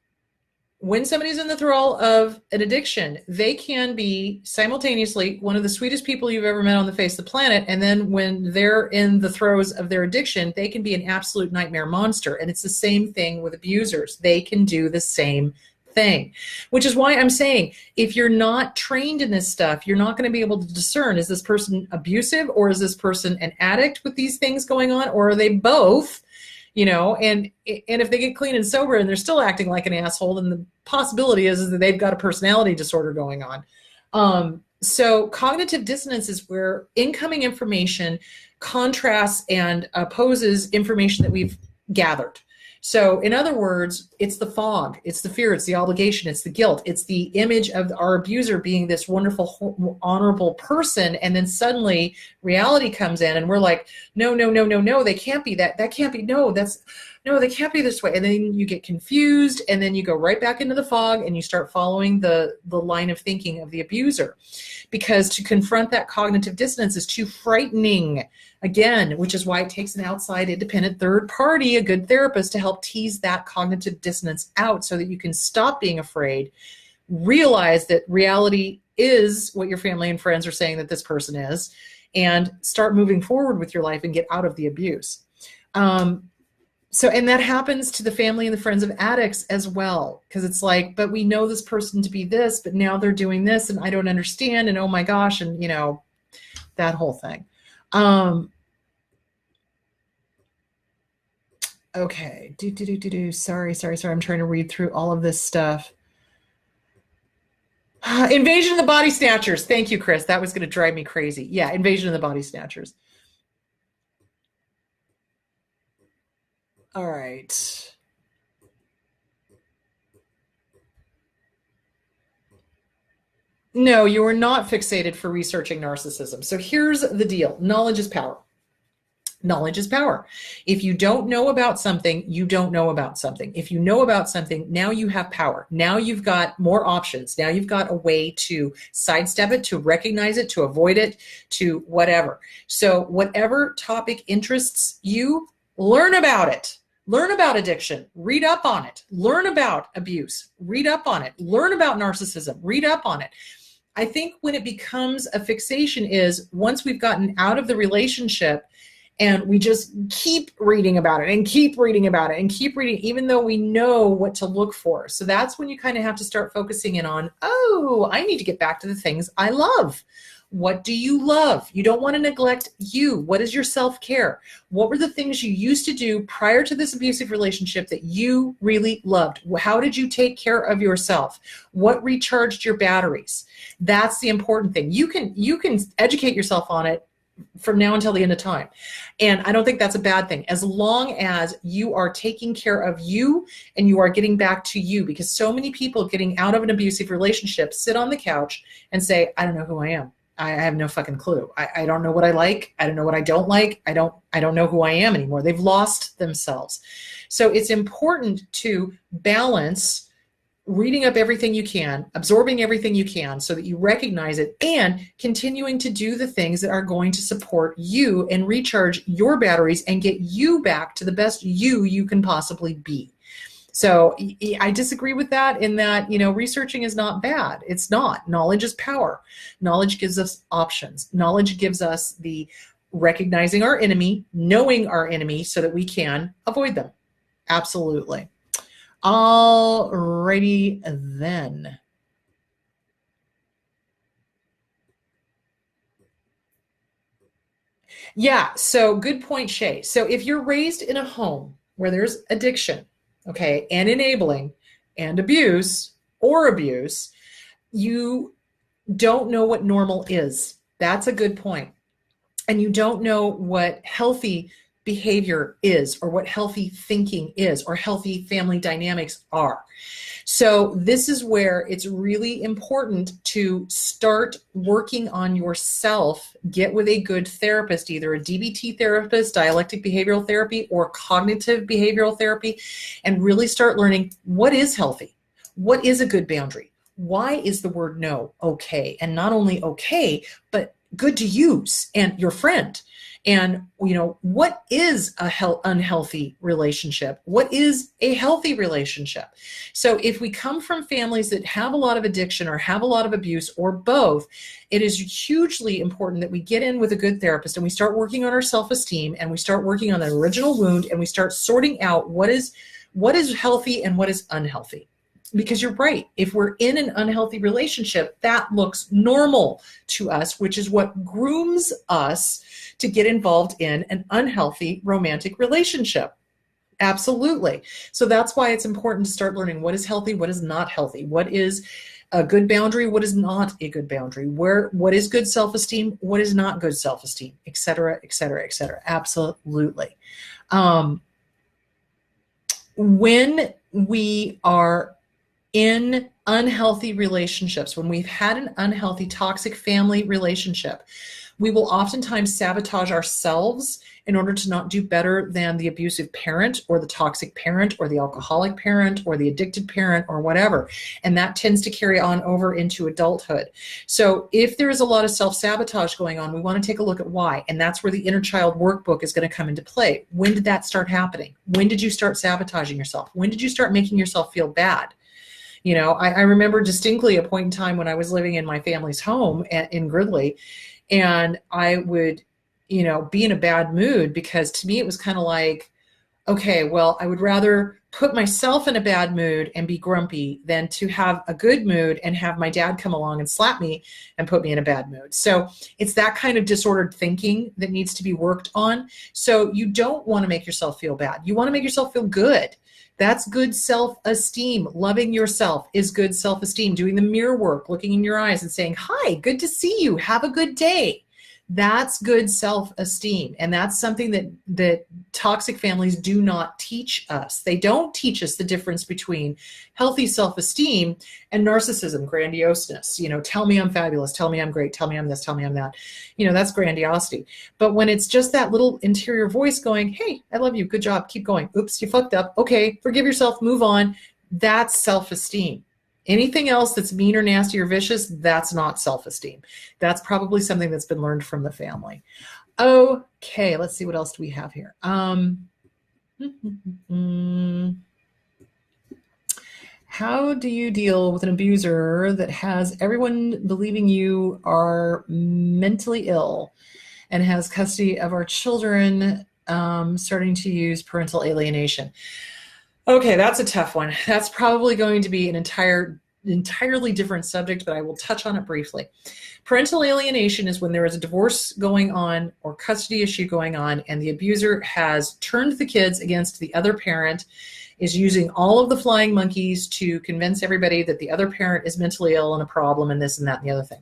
when somebody's in the thrall of an addiction, they can be simultaneously one of the sweetest people you've ever met on the face of the planet. And then when they're in the throes of their addiction, they can be an absolute nightmare monster. And it's the same thing with abusers. They can do the same thing, which is why I'm saying, if you're not trained in this stuff, you're not going to be able to discern, is this person abusive, or is this person an addict with these things going on, or are they both? And if they get clean and sober and they're still acting like an asshole, then the possibility is that they've got a personality disorder going on. So cognitive dissonance is where incoming information contrasts and opposes information that we've gathered. So in other words, it's the fog, it's the fear, it's the obligation, it's the guilt, it's the image of our abuser being this wonderful, honorable person. And then suddenly reality comes in and we're like, no, they can't be that. That can't be, they can't be this way. And then you get confused, and then you go right back into the fog and you start following the line of thinking of the abuser, because to confront that cognitive dissonance is too frightening. Again, which is why it takes an outside independent third party, a good therapist, to help tease that cognitive dissonance out so that you can stop being afraid, realize that reality is what your family and friends are saying that this person is, and start moving forward with your life and get out of the abuse. And that happens to the family and the friends of addicts as well, because it's like, but we know this person to be this, but now they're doing this and I don't understand, and oh my gosh, and that whole thing. Okay. Sorry. I'm trying to read through all of this stuff. Invasion of the Body Snatchers. Thank you, Chris. That was going to drive me crazy. Yeah, Invasion of the Body Snatchers. All right. No, you are not fixated for researching narcissism. So here's the deal. Knowledge is power. Knowledge is power. If you don't know about something, you don't know about something. If you know about something, now you have power. Now you've got more options. Now you've got a way to sidestep it, to recognize it, to avoid it, to whatever. So whatever topic interests you, learn about it. Learn about addiction, read up on it. Learn about abuse, read up on it. Learn about narcissism, read up on it. I think when it becomes a fixation is once we've gotten out of the relationship and we just keep reading about it and keep reading about it and keep reading, even though we know what to look for. So that's when you kind of have to start focusing in on, oh, I need to get back to the things I love. What do you love? You don't want to neglect you. What is your self-care? What were the things you used to do prior to this abusive relationship that you really loved? How did you take care of yourself? What recharged your batteries? That's the important thing. You can educate yourself on it from now until the end of time. And I don't think that's a bad thing, as long as you are taking care of you and you are getting back to you, because so many people getting out of an abusive relationship sit on the couch and say, I don't know who I am. I have no fucking clue. I don't know what I like. I don't know what I don't like. I don't know who I am anymore. They've lost themselves. So it's important to balance reading up everything you can, absorbing everything you can so that you recognize it, and continuing to do the things that are going to support you and recharge your batteries and get you back to the best you can possibly be. So I disagree with that in that, researching is not bad. It's not. Knowledge is power. Knowledge gives us options. Knowledge gives us the recognizing our enemy, knowing our enemy so that we can avoid them. Absolutely. Alrighty then. Yeah, so good point, Shay. So if you're raised in a home where there's addiction, okay, and enabling and abuse, you don't know what normal is. That's a good point. And you don't know what healthy behavior is, or what healthy thinking is, or healthy family dynamics are. So this is where it's really important to start working on yourself. Get with a good therapist, either a DBT therapist, dialectic behavioral therapy, or cognitive behavioral therapy, and really start learning what is healthy, what is a good boundary, why is the word no okay, and not only okay, but good to use and your friend. And, what is a unhealthy relationship? What is a healthy relationship? So if we come from families that have a lot of addiction or have a lot of abuse or both, it is hugely important that we get in with a good therapist and we start working on our self-esteem, and we start working on the original wound, and we start sorting out what is healthy and what is unhealthy. because you're right. If we're in an unhealthy relationship, that looks normal to us, which is what grooms us to get involved in an unhealthy romantic relationship. Absolutely. So that's why it's important to start learning what is healthy, what is not healthy, what is a good boundary, what is not a good boundary, what is good self-esteem, what is not good self-esteem, et cetera, et cetera, et cetera. Absolutely. When we are in unhealthy relationships, when we've had an unhealthy, toxic family relationship, we will oftentimes sabotage ourselves in order to not do better than the abusive parent or the toxic parent or the alcoholic parent or the addicted parent or whatever. And that tends to carry on over into adulthood. So if there is a lot of self-sabotage going on, we want to take a look at why. And that's where the inner child workbook is going to come into play. When did that start happening? When did you start sabotaging yourself? When did you start making yourself feel bad? You know, I remember distinctly a point in time when I was living in my family's home in Gridley, and I would, you know, be in a bad mood because to me it was kind of like, okay, well, I would rather put myself in a bad mood and be grumpy than to have a good mood and have my dad come along and slap me and put me in a bad mood. So it's that kind of disordered thinking that needs to be worked on. So you don't want to make yourself feel bad. You want to make yourself feel good. That's good self-esteem. Loving yourself is good self-esteem. Doing the mirror work, looking in your eyes and saying, hi, good to see you. Have a good day. That's good self-esteem. And that's something that toxic families do not teach us. They don't teach us the difference between healthy self-esteem and narcissism, grandioseness. You know, tell me I'm fabulous, tell me I'm great, tell me I'm this, tell me I'm that. You know, that's grandiosity. But when it's just that little interior voice going, hey, I love you, good job, keep going. Oops, you fucked up. Okay, forgive yourself, move on. That's self-esteem. Anything else that's mean or nasty or vicious, that's not self-esteem. That's probably something that's been learned from the family. Okay, let's see, what else do we have here? How do you deal with an abuser that has everyone believing you are mentally ill and has custody of our children, starting to use parental alienation? Okay, that's a tough one. That's probably going to be an entirely different subject, but I will touch on it briefly. Parental alienation is when there is a divorce going on or custody issue going on, and the abuser has turned the kids against the other parent, is using all of the flying monkeys to convince everybody that the other parent is mentally ill and a problem and this and that and the other thing.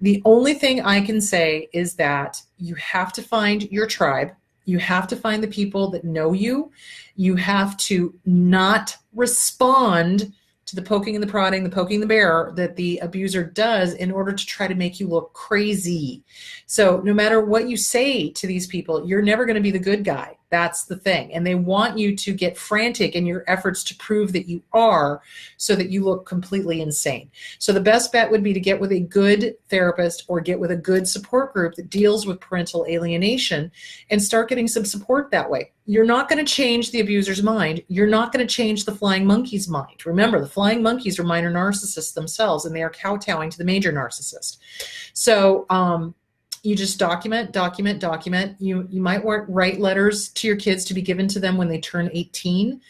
The only thing I can say is that you have to find your tribe. You have to find the people that know you. You have to not respond to the poking and the prodding, the poking the bear that the abuser does in order to try to make you look crazy. So no matter what you say to these people, you're never going to be the good guy. That's the thing. And they want you to get frantic in your efforts to prove that you are, so that you look completely insane. So the best bet would be to get with a good therapist or get with a good support group that deals with parental alienation and start getting some support that way. You're not going to change the abuser's mind. You're not going to change the flying monkey's mind. Remember, the flying monkeys are minor narcissists themselves, and they are kowtowing to the major narcissist. So, you just document. You might write letters to your kids to be given to them when they turn 18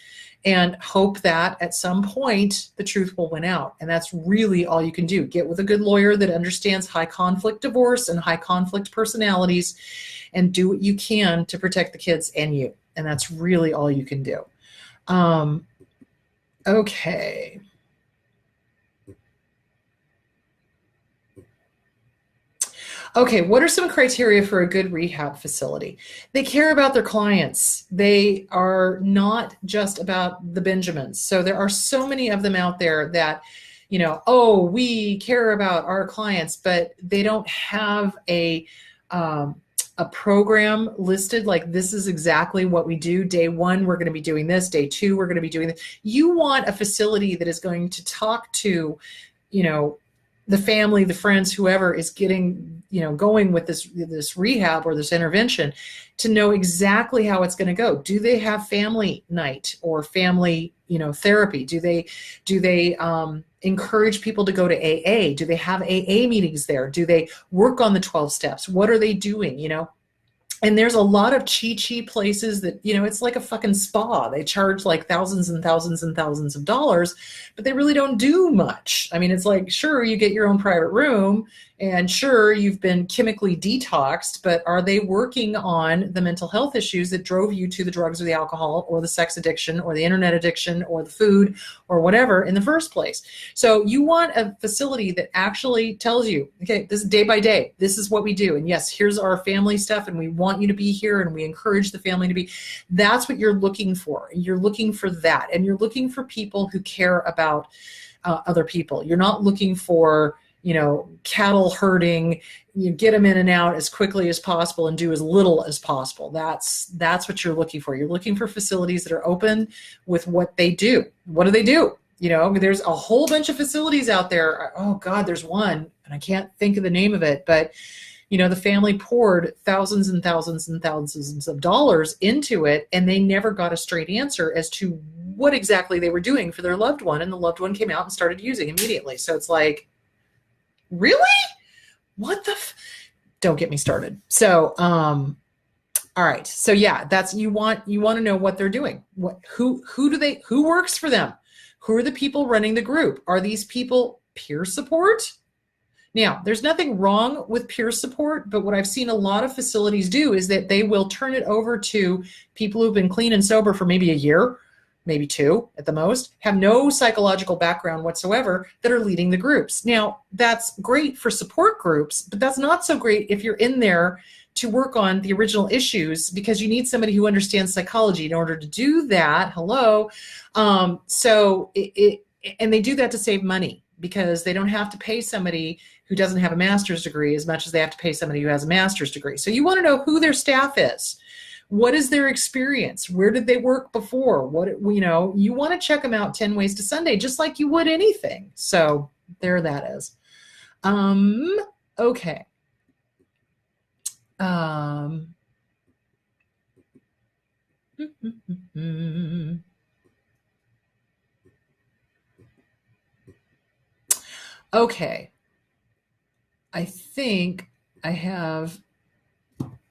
and hope that at some point the truth will win out. And that's really all you can do. Get with a good lawyer that understands high conflict divorce and high conflict personalities, and do what you can to protect the kids and you. And that's really all you can do. Okay. Okay, what are some criteria for a good rehab facility? They care about their clients. They are not just about the Benjamins. So there are so many of them out there that, you know, oh, we care about our clients, but they don't have a program listed like this is exactly what we do. Day one, we're going to be doing this. Day two, we're going to be doing this. You want a facility that is going to talk to, you know, the family, the friends, whoever is getting, you know, going with this rehab or this intervention, to know exactly how it's going to go. Do they have family night or family, you know, therapy? Do they encourage people to go to AA? Do they have AA meetings there? Do they work on the 12 steps? What are they doing? You know, And there's a lot of chi places that, it's like a fucking spa. They charge like thousands and thousands and thousands of dollars, but they really don't do much. I mean, it's like, sure, you get your own private room, and sure, you've been chemically detoxed, but are they working on the mental health issues that drove you to the drugs or the alcohol or the sex addiction or the internet addiction or the food or whatever in the first place? So you want a facility that actually tells you, okay, this is day by day. This is what we do. And yes, here's our family stuff, and we want you to be here, and we encourage the family to be. That's what you're looking for. You're looking for that. And you're looking for people who care about other people. You're not looking for, cattle herding. You get them in and out as quickly as possible and do as little as possible. That's what you're looking for. You're looking for facilities that are open with what they do. What do they do? There's a whole bunch of facilities out there. Oh God, there's one, and I can't think of the name of it, but the family poured thousands and thousands and thousands of dollars into it, and they never got a straight answer as to what exactly they were doing for their loved one. And the loved one came out and started using immediately. So it's like, really? What the don't get me started. So, all right. So yeah, that's, you want to know what they're doing. Who works for them? Who are the people running the group? Are these people peer support? Now, there's nothing wrong with peer support, but what I've seen a lot of facilities do is that they will turn it over to people who've been clean and sober for maybe a year, maybe 2 at the most, have no psychological background whatsoever, that are leading the groups. Now, that's great for support groups, but that's not so great if you're in there to work on the original issues, because you need somebody who understands psychology in order to do that. Hello. And they do that to save money, because they don't have to pay somebody who doesn't have a master's degree as much as they have to pay somebody who has a master's degree. So you want to know who their staff is. What is their experience? Where did they work before? You want to check them out 10 ways to Sunday, just like you would anything. So there that is. Okay. Okay. I think I have,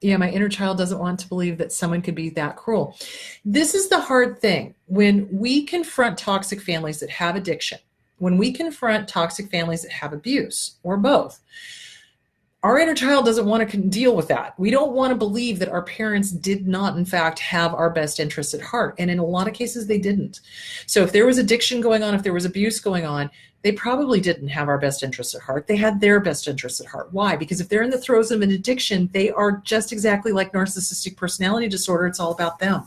my inner child doesn't want to believe that someone could be that cruel. This is the hard thing. When we confront toxic families that have addiction, when we confront toxic families that have abuse, or both, our inner child doesn't want to deal with that. We don't want to believe that our parents did not, in fact, have our best interests at heart. And in a lot of cases, they didn't. So if there was addiction going on, if there was abuse going on, they probably didn't have our best interests at heart. They had their best interests at heart. Why? Because if they're in the throes of an addiction, they are just exactly like narcissistic personality disorder. It's all about them.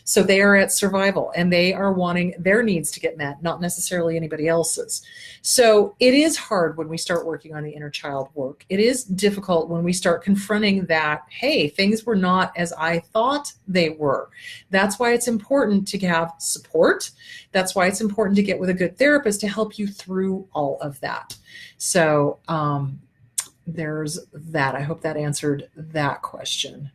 So they are at survival, and they are wanting their needs to get met, not necessarily anybody else's. So it is hard when we start working on the inner child work. It is difficult when we start confronting that, hey, things were not as I thought they were. That's why it's important to have support. That's why it's important to get with a good therapist to help you through all of that. So there's that. I hope that answered that question.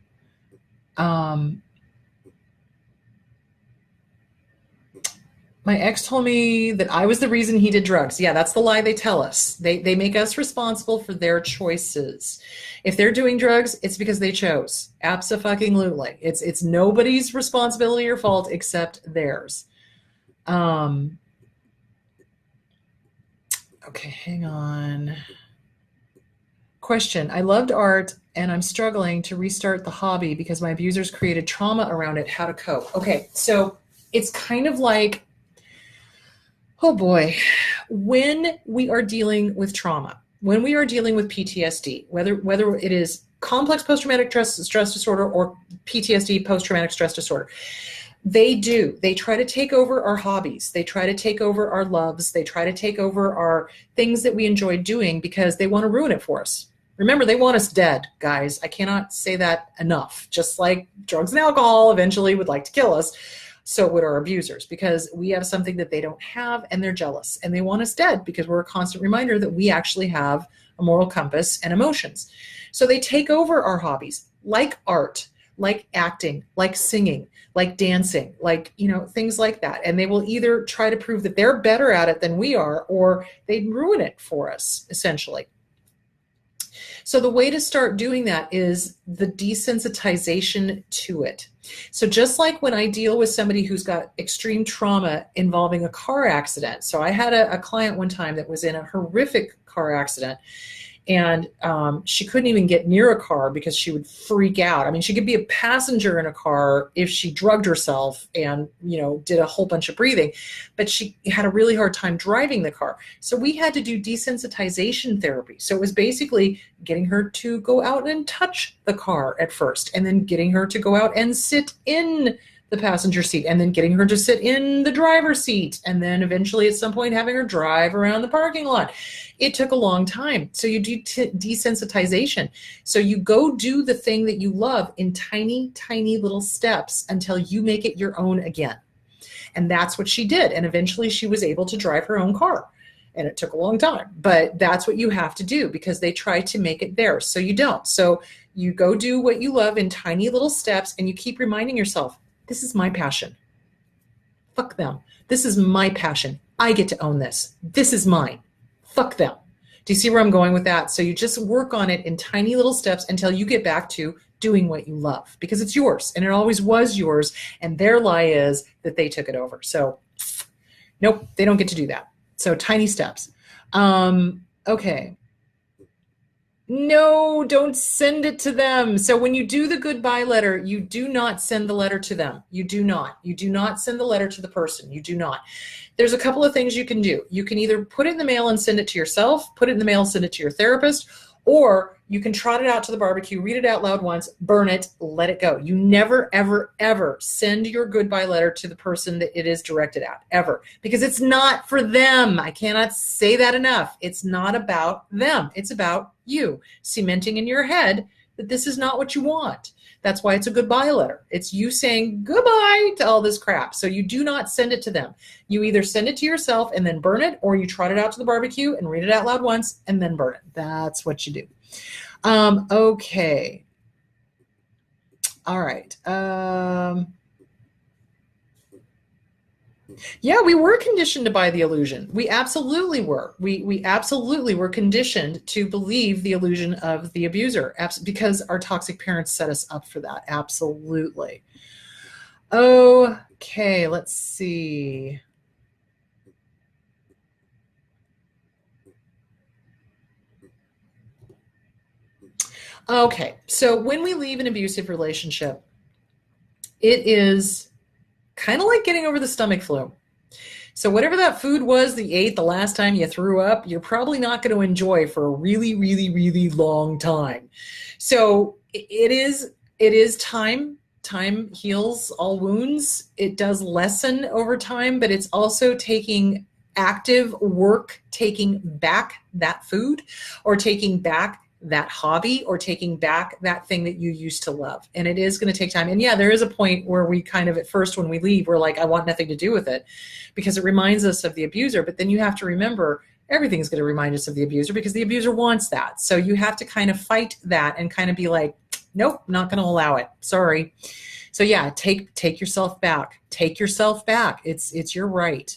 My ex told me that I was the reason he did drugs. Yeah, that's the lie they tell us. They make us responsible for their choices. If they're doing drugs, it's because they chose. Abso-fucking-lutely. It's nobody's responsibility or fault except theirs. Okay, hang on. Question. I loved art, and I'm struggling to restart the hobby because my abusers created trauma around it. How to cope? Okay, so it's kind of like, oh boy, when we are dealing with trauma, when we are dealing with PTSD, whether it is complex post-traumatic stress disorder or PTSD, post-traumatic stress disorder, they try to take over our hobbies. They try to take over our loves. They try to take over our things that we enjoy doing because they want to ruin it for us. Remember, they want us dead, guys. I cannot say that enough. Just like drugs and alcohol eventually would like to kill us, so would our abusers, because we have something that they don't have, and they're jealous, and they want us dead because we're a constant reminder that we actually have a moral compass and emotions. So they take over our hobbies, like art, like acting, like singing, like dancing, like, things like that. And they will either try to prove that they're better at it than we are, or they ruin it for us, essentially. So the way to start doing that is the desensitization to it. So just like when I deal with somebody who's got extreme trauma involving a car accident. So I had a client one time that was in a horrific car accident, and she couldn't even get near a car because she would freak out. I mean, she could be a passenger in a car if she drugged herself and, did a whole bunch of breathing, but she had a really hard time driving the car. So we had to do desensitization therapy. So it was basically getting her to go out and touch the car at first, and then getting her to go out and sit in the passenger seat, and then getting her to sit in the driver's seat, and then eventually at some point having her drive around the parking lot. It took a long time. So you do desensitization. So you go do the thing that you love in tiny, tiny little steps until you make it your own again. And that's what she did. And eventually she was able to drive her own car. And it took a long time, but that's what you have to do, because they try to make it theirs. So you don't. So you go do what you love in tiny little steps, and you keep reminding yourself, this is my passion. Fuck them. This is my passion. I get to own this. This is mine. Fuck them. Do you see where I'm going with that? So you just work on it in tiny little steps until you get back to doing what you love, because it's yours and it always was yours. And their lie is that they took it over. So nope, they don't get to do that. So tiny steps. Okay. No, don't send it to them. So when you do the goodbye letter, you do not send the letter to them. You do not. You do not send the letter to the person. You do not. There's a couple of things you can do. You can either put it in the mail and send it to yourself, put it in the mail, send it to your therapist, or you can trot it out to the barbecue, read it out loud once, burn it, let it go. You never, ever, ever send your goodbye letter to the person that it is directed at, ever, because it's not for them. I cannot say that enough. It's not about them. It's about you cementing in your head that this is not what you want. That's why it's a goodbye letter. It's you saying goodbye to all this crap. So you do not send it to them. You either send it to yourself and then burn it, or you trot it out to the barbecue and read it out loud once and then burn it. That's what you do. Okay. All right. Yeah, we were conditioned to buy the illusion. We absolutely were. We absolutely were conditioned to believe the illusion of the abuser, because our toxic parents set us up for that. Absolutely. Okay, let's see. Okay, so when we leave an abusive relationship, it is kind of like getting over the stomach flu. So whatever that food was that you ate the last time you threw up, you're probably not going to enjoy for a really, really, really long time. So it is time. Time heals all wounds. It does lessen over time, but it's also taking active work, taking back that food, or taking back that hobby, or taking back that thing that you used to love. And it is going to take time. And yeah, there is a point where we kind of, at first when we leave, we're like, I want nothing to do with it, because it reminds us of the abuser. But then you have to remember, everything's going to remind us of the abuser, because the abuser wants that. So you have to kind of fight that and kind of be like, nope, not going to allow it. Sorry. So yeah, take yourself back. Take yourself back. It's your right.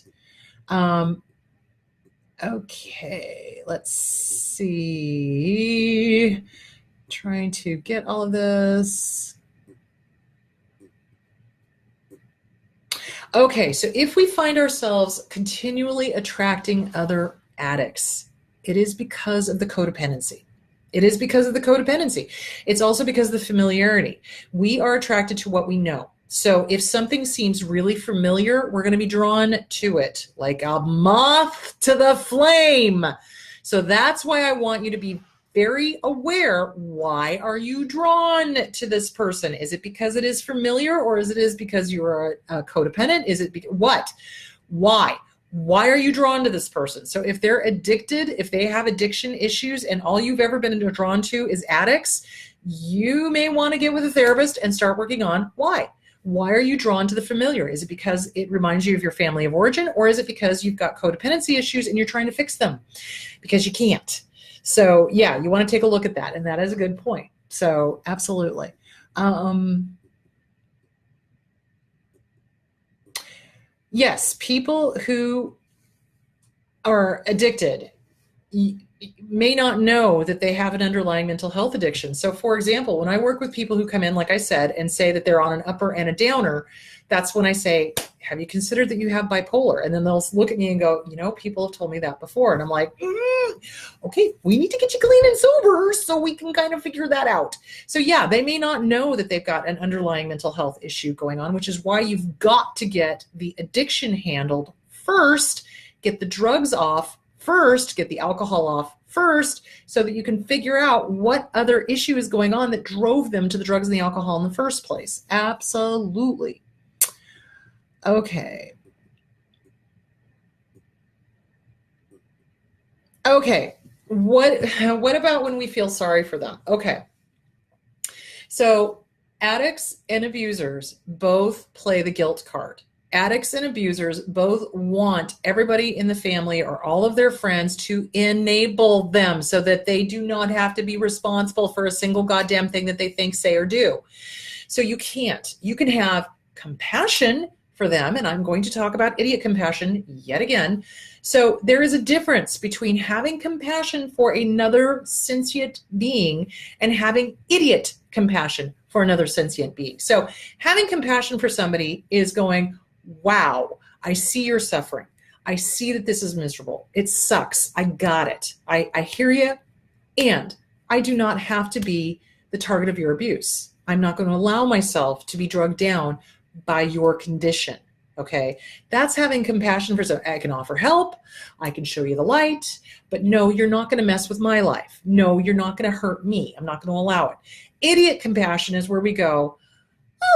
Okay, let's see. Trying to get all of this. Okay, so if we find ourselves continually attracting other addicts, it is because of the codependency. It is because of the codependency. It's also because of the familiarity. We are attracted to what we know. So if something seems really familiar, we're going to be drawn to it like a moth to the flame. So that's why I want you to be very aware. Why are you drawn to this person? Is it because it is familiar, or is it because you're a codependent? Is it what? Why? Why are you drawn to this person? So if they're addicted, if they have addiction issues, and all you've ever been drawn to is addicts, you may want to get with a therapist and start working on why. Why are you drawn to the familiar? Is it because it reminds you of your family of origin, or is it because you've got codependency issues and you're trying to fix them because you can't? So yeah, you want to take a look at that, and that is a good point. So absolutely. Yes, people who are addicted, may not know that they have an underlying mental health addiction. So for example, when I work with people who come in, like I said, and say that they're on an upper and a downer, that's when I say, have you considered that you have bipolar? And then they'll look at me and go, people have told me that before. And I'm like, okay, we need to get you clean and sober so we can kind of figure that out. So yeah, they may not know that they've got an underlying mental health issue going on, which is why you've got to get the addiction handled first, get the drugs off first, get the alcohol off first, so that you can figure out what other issue is going on that drove them to the drugs and the alcohol in the first place. Absolutely. Okay. What about when we feel sorry for them? Okay. So addicts and abusers both play the guilt card. Addicts and abusers both want everybody in the family or all of their friends to enable them so that they do not have to be responsible for a single goddamn thing that they think, say, or do. So you can't. You can have compassion for them, and I'm going to talk about idiot compassion yet again. So there is a difference between having compassion for another sentient being and having idiot compassion for another sentient being. So having compassion for somebody is going, wow, I see your suffering. I see that this is miserable. It sucks. I got it. I hear you. And I do not have to be the target of your abuse. I'm not going to allow myself to be drugged down by your condition. Okay. That's having compassion for someone. I can offer help. I can show you the light, but no, you're not going to mess with my life. No, you're not going to hurt me. I'm not going to allow it. Idiot compassion is where we go,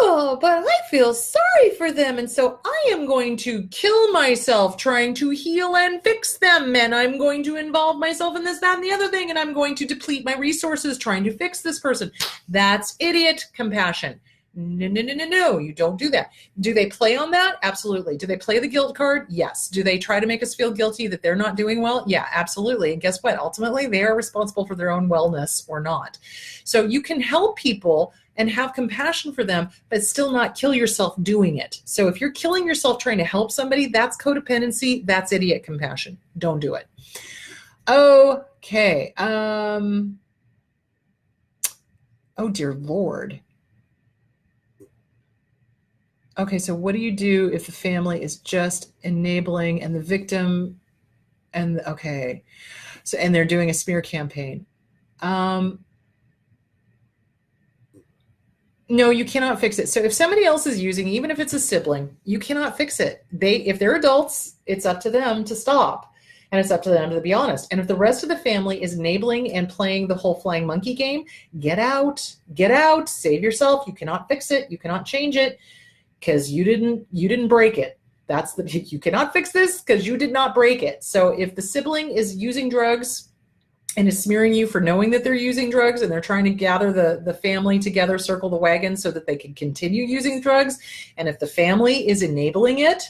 oh, but I feel sorry for them. And so I am going to kill myself trying to heal and fix them. And I'm going to involve myself in this, that, and the other thing. And I'm going to deplete my resources trying to fix this person. That's idiot compassion. No, you don't do that. Do they play on that? Absolutely. Do they play the guilt card? Yes. Do they try to make us feel guilty that they're not doing well? Yeah, absolutely. And guess what? Ultimately, they are responsible for their own wellness or not. So you can help people and have compassion for them, but still not kill yourself doing it. So if you're killing yourself trying to help somebody, that's codependency. That's idiot compassion. Don't do it. Okay. Oh, dear Lord. Okay, so what do you do if the family is just enabling and the victim and okay. So and they're doing a smear campaign. No, you cannot fix it. So if somebody else is using, even if it's a sibling, you cannot fix it. If they're adults, it's up to them to stop. And it's up to them to be honest. And if the rest of the family is enabling and playing the whole flying monkey game, get out, save yourself. You cannot fix it. You cannot change it. Because you didn't break it. You cannot fix this because you did not break it. So if the sibling is using drugs and is smearing you for knowing that they're using drugs and they're trying to gather the family together, circle the wagon so that they can continue using drugs, and if the family is enabling it,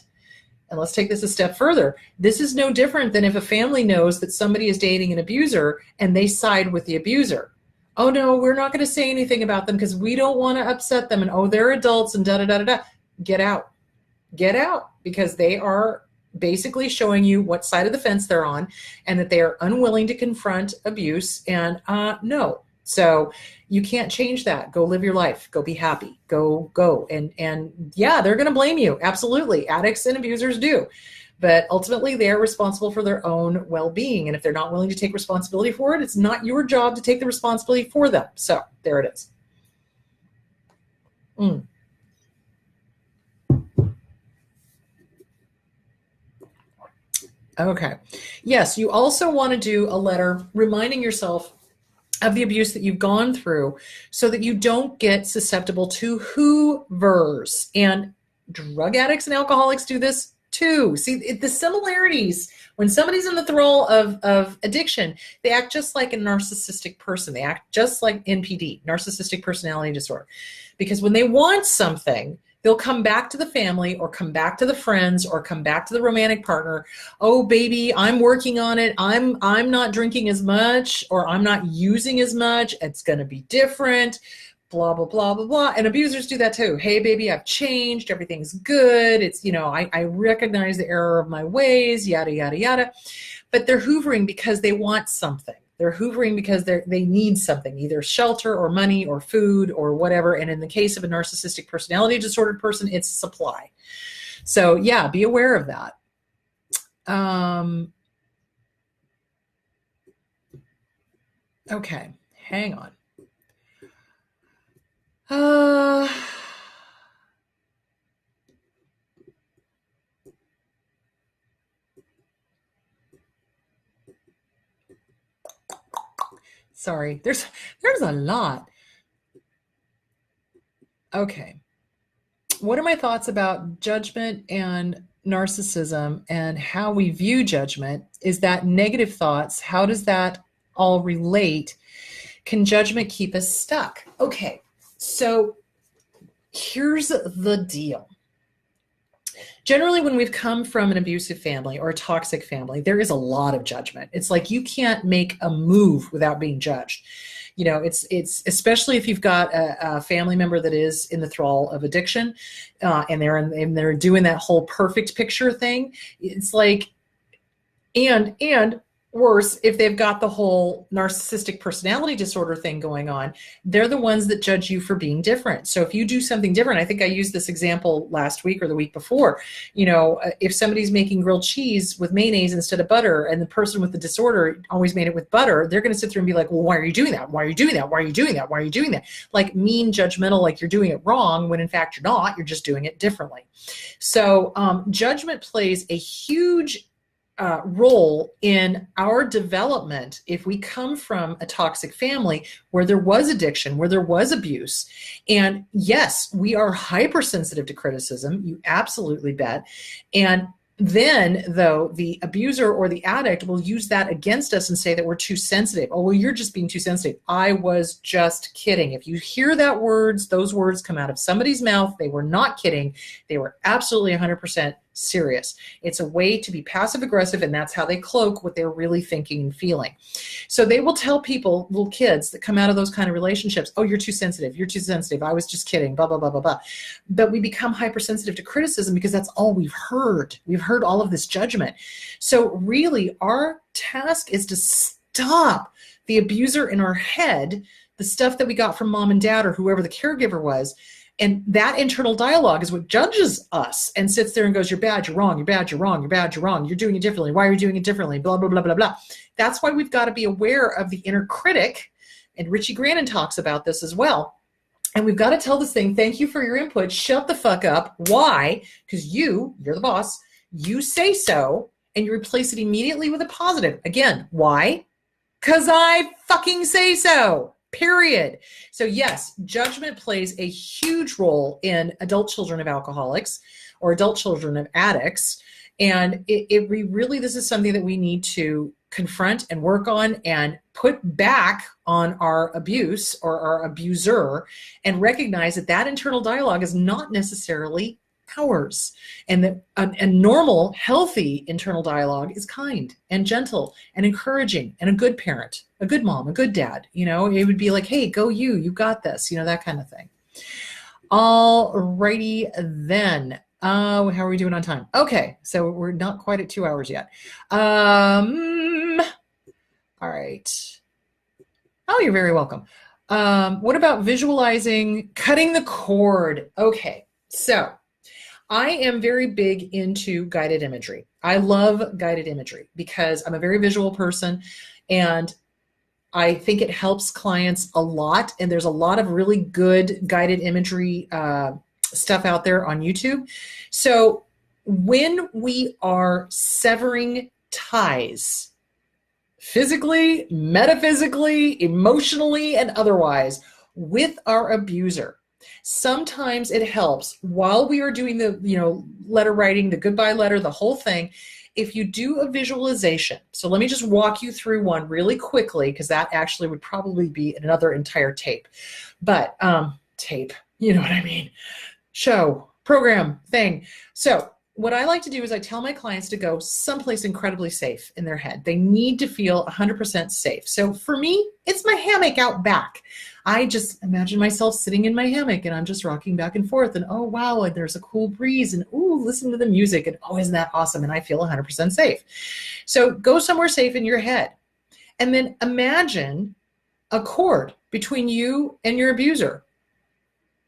and let's take this a step further, this is no different than if a family knows that somebody is dating an abuser and they side with the abuser. Oh no, we're not going to say anything about them because we don't want to upset them, and oh, they're adults and da-da-da-da-da. Get out, because they are basically showing you what side of the fence they're on and that they are unwilling to confront abuse. And no, so you can't change that. Go live your life. Go be happy. Go. And yeah, they're going to blame you. Absolutely. Addicts and abusers do. But ultimately, they're responsible for their own well-being. And if they're not willing to take responsibility for it, it's not your job to take the responsibility for them. So there it is. Okay. Yes, you also want to do a letter reminding yourself of the abuse that you've gone through so that you don't get susceptible to hoovers. And drug addicts and alcoholics do this too. See, the similarities, when somebody's in the thrall of addiction, they act just like a narcissistic person. They act just like NPD, narcissistic personality disorder. Because when they want something, they'll come back to the family or come back to the friends or come back to the romantic partner. Oh, baby, I'm working on it. I'm not drinking as much or I'm not using as much. It's going to be different. blah, blah, blah, blah, blah. And abusers do that too. Hey, baby, I've changed. Everything's good. It's, I recognize the error of my ways, yada, yada, yada. But they're hoovering because they want something. They're hoovering because they need something, either shelter or money or food or whatever. And in the case of a narcissistic personality disordered person, it's supply. So yeah, be aware of that. Okay, hang on. Sorry, there's a lot. Okay. What are my thoughts about judgment and narcissism and how we view judgment? Is that negative thoughts? How does that all relate? Can judgment keep us stuck? Okay, so here's the deal. Generally, when we've come from an abusive family or a toxic family, there is a lot of judgment. It's like you can't make a move without being judged. It's especially if you've got a family member that is in the thrall of addiction, and they're doing that whole perfect picture thing. It's like, and worse, if they've got the whole narcissistic personality disorder thing going on, they're the ones that judge you for being different. So if you do something different, I think I used this example last week or the week before, if somebody's making grilled cheese with mayonnaise instead of butter, and the person with the disorder always made it with butter, they're going to sit there and be like, well, why are you doing that? Why are you doing that? Why are you doing that? Why are you doing that? Like mean, judgmental, like you're doing it wrong, when in fact you're not, you're just doing it differently. So judgment plays a huge role in our development if we come from a toxic family where there was addiction, where there was abuse. And yes, we are hypersensitive to criticism, you absolutely bet. And then, though, the abuser or the addict will use that against us and say that we're too sensitive. Oh, well, you're just being too sensitive. I was just kidding. If you hear those words come out of somebody's mouth, they were not kidding. They were absolutely 100% serious. It's a way to be passive aggressive, and that's how they cloak what they're really thinking and feeling. So they will tell people, little kids that come out of those kind of relationships, oh, you're too sensitive. You're too sensitive. I was just kidding, blah, blah, blah, blah, blah. But we become hypersensitive to criticism because that's all we've heard. We've heard all of this judgment. So really our task is to stop the abuser in our head, the stuff that we got from mom and dad or whoever the caregiver was. And that internal dialogue is what judges us and sits there and goes, you're bad, you're wrong, you're bad, you're wrong, you're bad, you're wrong, you're doing it differently. Why are you doing it differently? Blah, blah, blah, blah, blah. That's why we've got to be aware of the inner critic. And Richie Grannon talks about this as well. And we've got to tell this thing, thank you for your input. Shut the fuck up. Why? Because you're the boss. You say so, and you replace it immediately with a positive. Again, why? Because I fucking say so. Period. So yes, judgment plays a huge role in adult children of alcoholics or adult children of addicts. And this is something that we need to confront and work on and put back on our abuse or our abuser, and recognize that internal dialogue is not necessarily ours, and that a normal, healthy internal dialogue is kind and gentle and encouraging and a good parent, a good mom, a good dad. It would be like, hey, go you got this, that kind of thing. All righty then. How are we doing on time? Okay, so we're not quite at 2 hours yet. All right. Oh, you're very welcome. What about visualizing, cutting the cord? Okay, so I am very big into guided imagery. I love guided imagery because I'm a very visual person, and I think it helps clients a lot. And there's a lot of really good guided imagery stuff out there on YouTube. So when we are severing ties, physically, metaphysically, emotionally, and otherwise, with our abuser, sometimes it helps while we are doing the, letter writing, the goodbye letter, the whole thing, if you do a visualization. So let me just walk you through one really quickly, because that actually would probably be another entire tape. But tape, you know what I mean? Show, program, thing. So what I like to do is I tell my clients to go someplace incredibly safe in their head. They need to feel 100% safe. So for me, it's my hammock out back. I just imagine myself sitting in my hammock and I'm just rocking back and forth and oh, wow, and there's a cool breeze and ooh, listen to the music and oh, isn't that awesome? And I feel 100% safe. So go somewhere safe in your head and then imagine a cord between you and your abuser,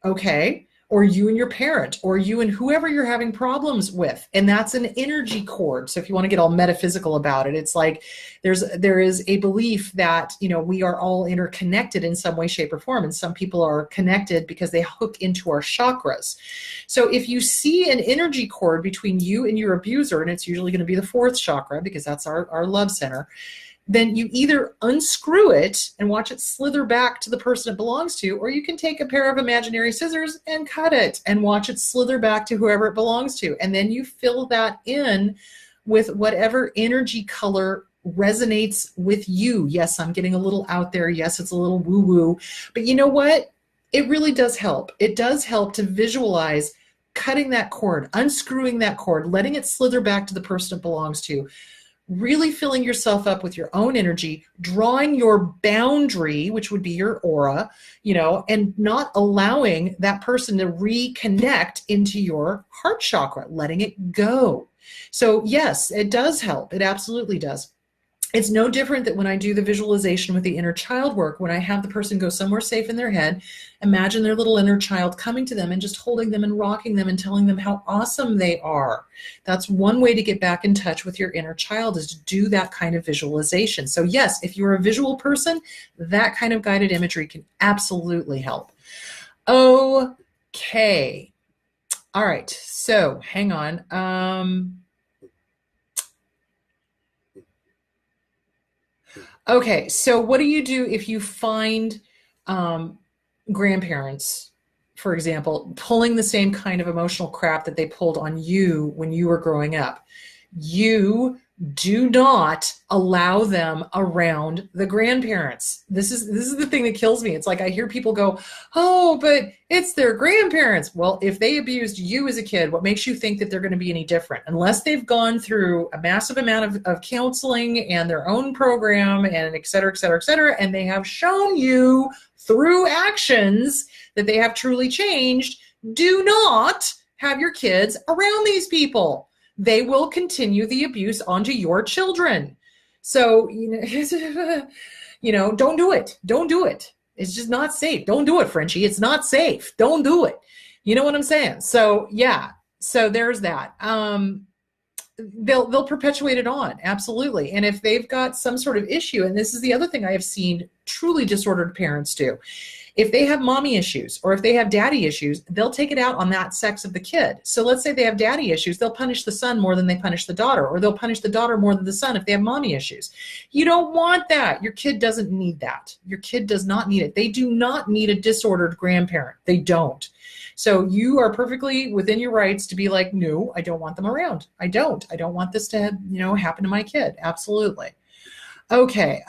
okay? Or you and your parent, or you and whoever you're having problems with. And that's an energy cord. So if you want to get all metaphysical about it, it's like there is a belief that, you know, we are all interconnected in some way, shape, or form. And some people are connected because they hook into our chakras. So if you see an energy cord between you and your abuser, and it's usually going to be the fourth chakra because that's our love center, then you either unscrew it and watch it slither back to the person it belongs to, or you can take a pair of imaginary scissors and cut it and watch it slither back to whoever it belongs to. And then you fill that in with whatever energy color resonates with you. Yes, I'm getting a little out there. Yes, it's a little woo-woo. But you know what? It really does help. It does help to visualize cutting that cord, unscrewing that cord, letting it slither back to the person it belongs to, really filling yourself up with your own energy, drawing your boundary, which would be your aura, you know, and not allowing that person to reconnect into your heart chakra, letting it go. So yes, it does help. It absolutely does. It's no different that when I do the visualization with the inner child work, when I have the person go somewhere safe in their head, imagine their little inner child coming to them and just holding them and rocking them and telling them how awesome they are. That's one way to get back in touch with your inner child, is to do that kind of visualization. So yes, if you're a visual person, that kind of guided imagery can absolutely help. Okay. All right. So hang on. Okay, so what do you do if you find grandparents, for example, pulling the same kind of emotional crap that they pulled on you when you were growing up? You do not allow them around the grandparents. This is the thing that kills me. It's like I hear people go, oh, but it's their grandparents. Well, if they abused you as a kid, what makes you think that they're going to be any different? Unless they've gone through a massive amount of counseling and their own program and et cetera, et cetera, et cetera, and they have shown you through actions that they have truly changed, do not have your kids around these people. They will continue the abuse onto your children. So, don't do it. Don't do it. It's just not safe. Don't do it, Frenchie. It's not safe. Don't do it. You know what I'm saying? So yeah. So there's that. They'll perpetuate it on. Absolutely. And if they've got some sort of issue, and this is the other thing I have seen truly disordered parents do. If they have mommy issues or if they have daddy issues, they'll take it out on that sex of the kid. So let's say they have daddy issues, they'll punish the son more than they punish the daughter, or they'll punish the daughter more than the son if they have mommy issues. You don't want that. Your kid doesn't need that. Your kid does not need it. They do not need a disordered grandparent. They don't. So you are perfectly within your rights to be like, no, I don't want them around. I don't want this to, happen to my kid. Absolutely. Okay.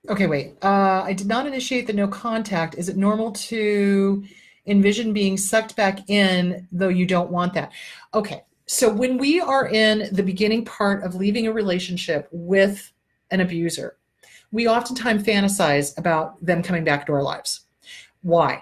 Okay, wait. I did not initiate the no contact. Is it normal to envision being sucked back in, though you don't want that? Okay, so when we are in the beginning part of leaving a relationship with an abuser, we oftentimes fantasize about them coming back to our lives. Why?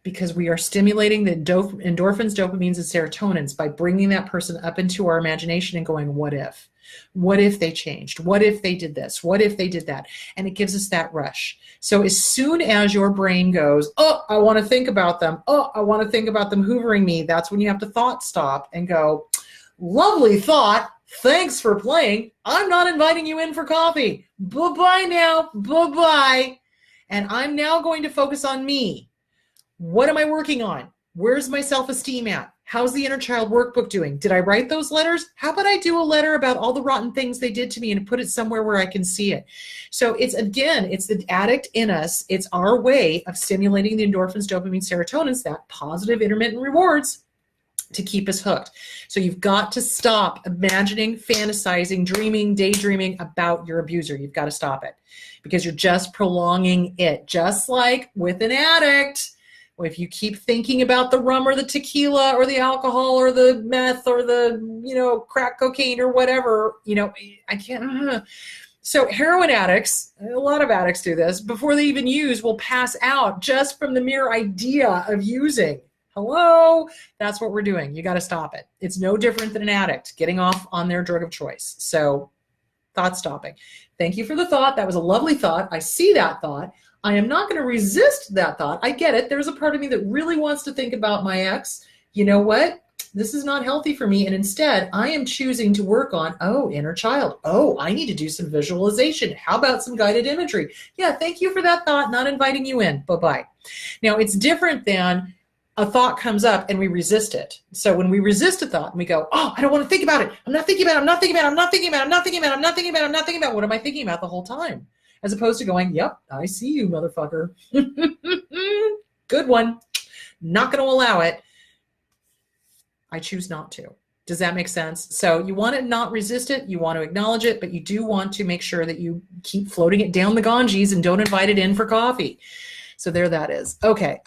Because we are stimulating the endorphins, dopamines, and serotonins by bringing that person up into our imagination and going, what if? What if they changed? What if they did this? What if they did that? And it gives us that rush. So as soon as your brain goes, oh, I want to think about them. Oh, I want to think about them hoovering me. That's when you have to thought stop and go, lovely thought. Thanks for playing. I'm not inviting you in for coffee. Bye-bye now. Bye-bye. And I'm now going to focus on me. What am I working on? Where's my self-esteem at? How's the inner child workbook doing? Did I write those letters? How about I do a letter about all the rotten things they did to me and put it somewhere where I can see it? So it's the addict in us. It's our way of stimulating the endorphins, dopamine, serotonins, that positive intermittent rewards, to keep us hooked. So you've got to stop imagining, fantasizing, dreaming, daydreaming about your abuser. You've got to stop it because you're just prolonging it. Just like with an addict, if you keep thinking about the rum or the tequila or the alcohol or the meth or the, crack cocaine or whatever, I can't. So heroin addicts, a lot of addicts do this, before they even use, will pass out just from the mere idea of using. Hello? That's what we're doing. You got to stop it. It's no different than an addict getting off on their drug of choice. So thought stopping. Thank you for the thought. That was a lovely thought. I see that thought. I am not going to resist that thought. I get it. There's a part of me that really wants to think about my ex. You know what? This is not healthy for me. And instead, I am choosing to work on, inner child. I need to do some visualization. How about some guided imagery? Yeah, thank you for that thought. Not inviting you in. Bye-bye. Now, it's different than a thought comes up and we resist it. So when we resist a thought and we go, I don't want to think about it. I'm not thinking about it. I'm not thinking about it. I'm not thinking about it. I'm not thinking about it. I'm not thinking about it. I'm not thinking about it. What am I thinking about the whole time? As opposed to going, yep, I see you, motherfucker. Good one. Not going to allow it. I choose not to. Does that make sense? So you want to not resist it. You want to acknowledge it, but you do want to make sure that you keep floating it down the Ganges and don't invite it in for coffee. So there that is. Okay.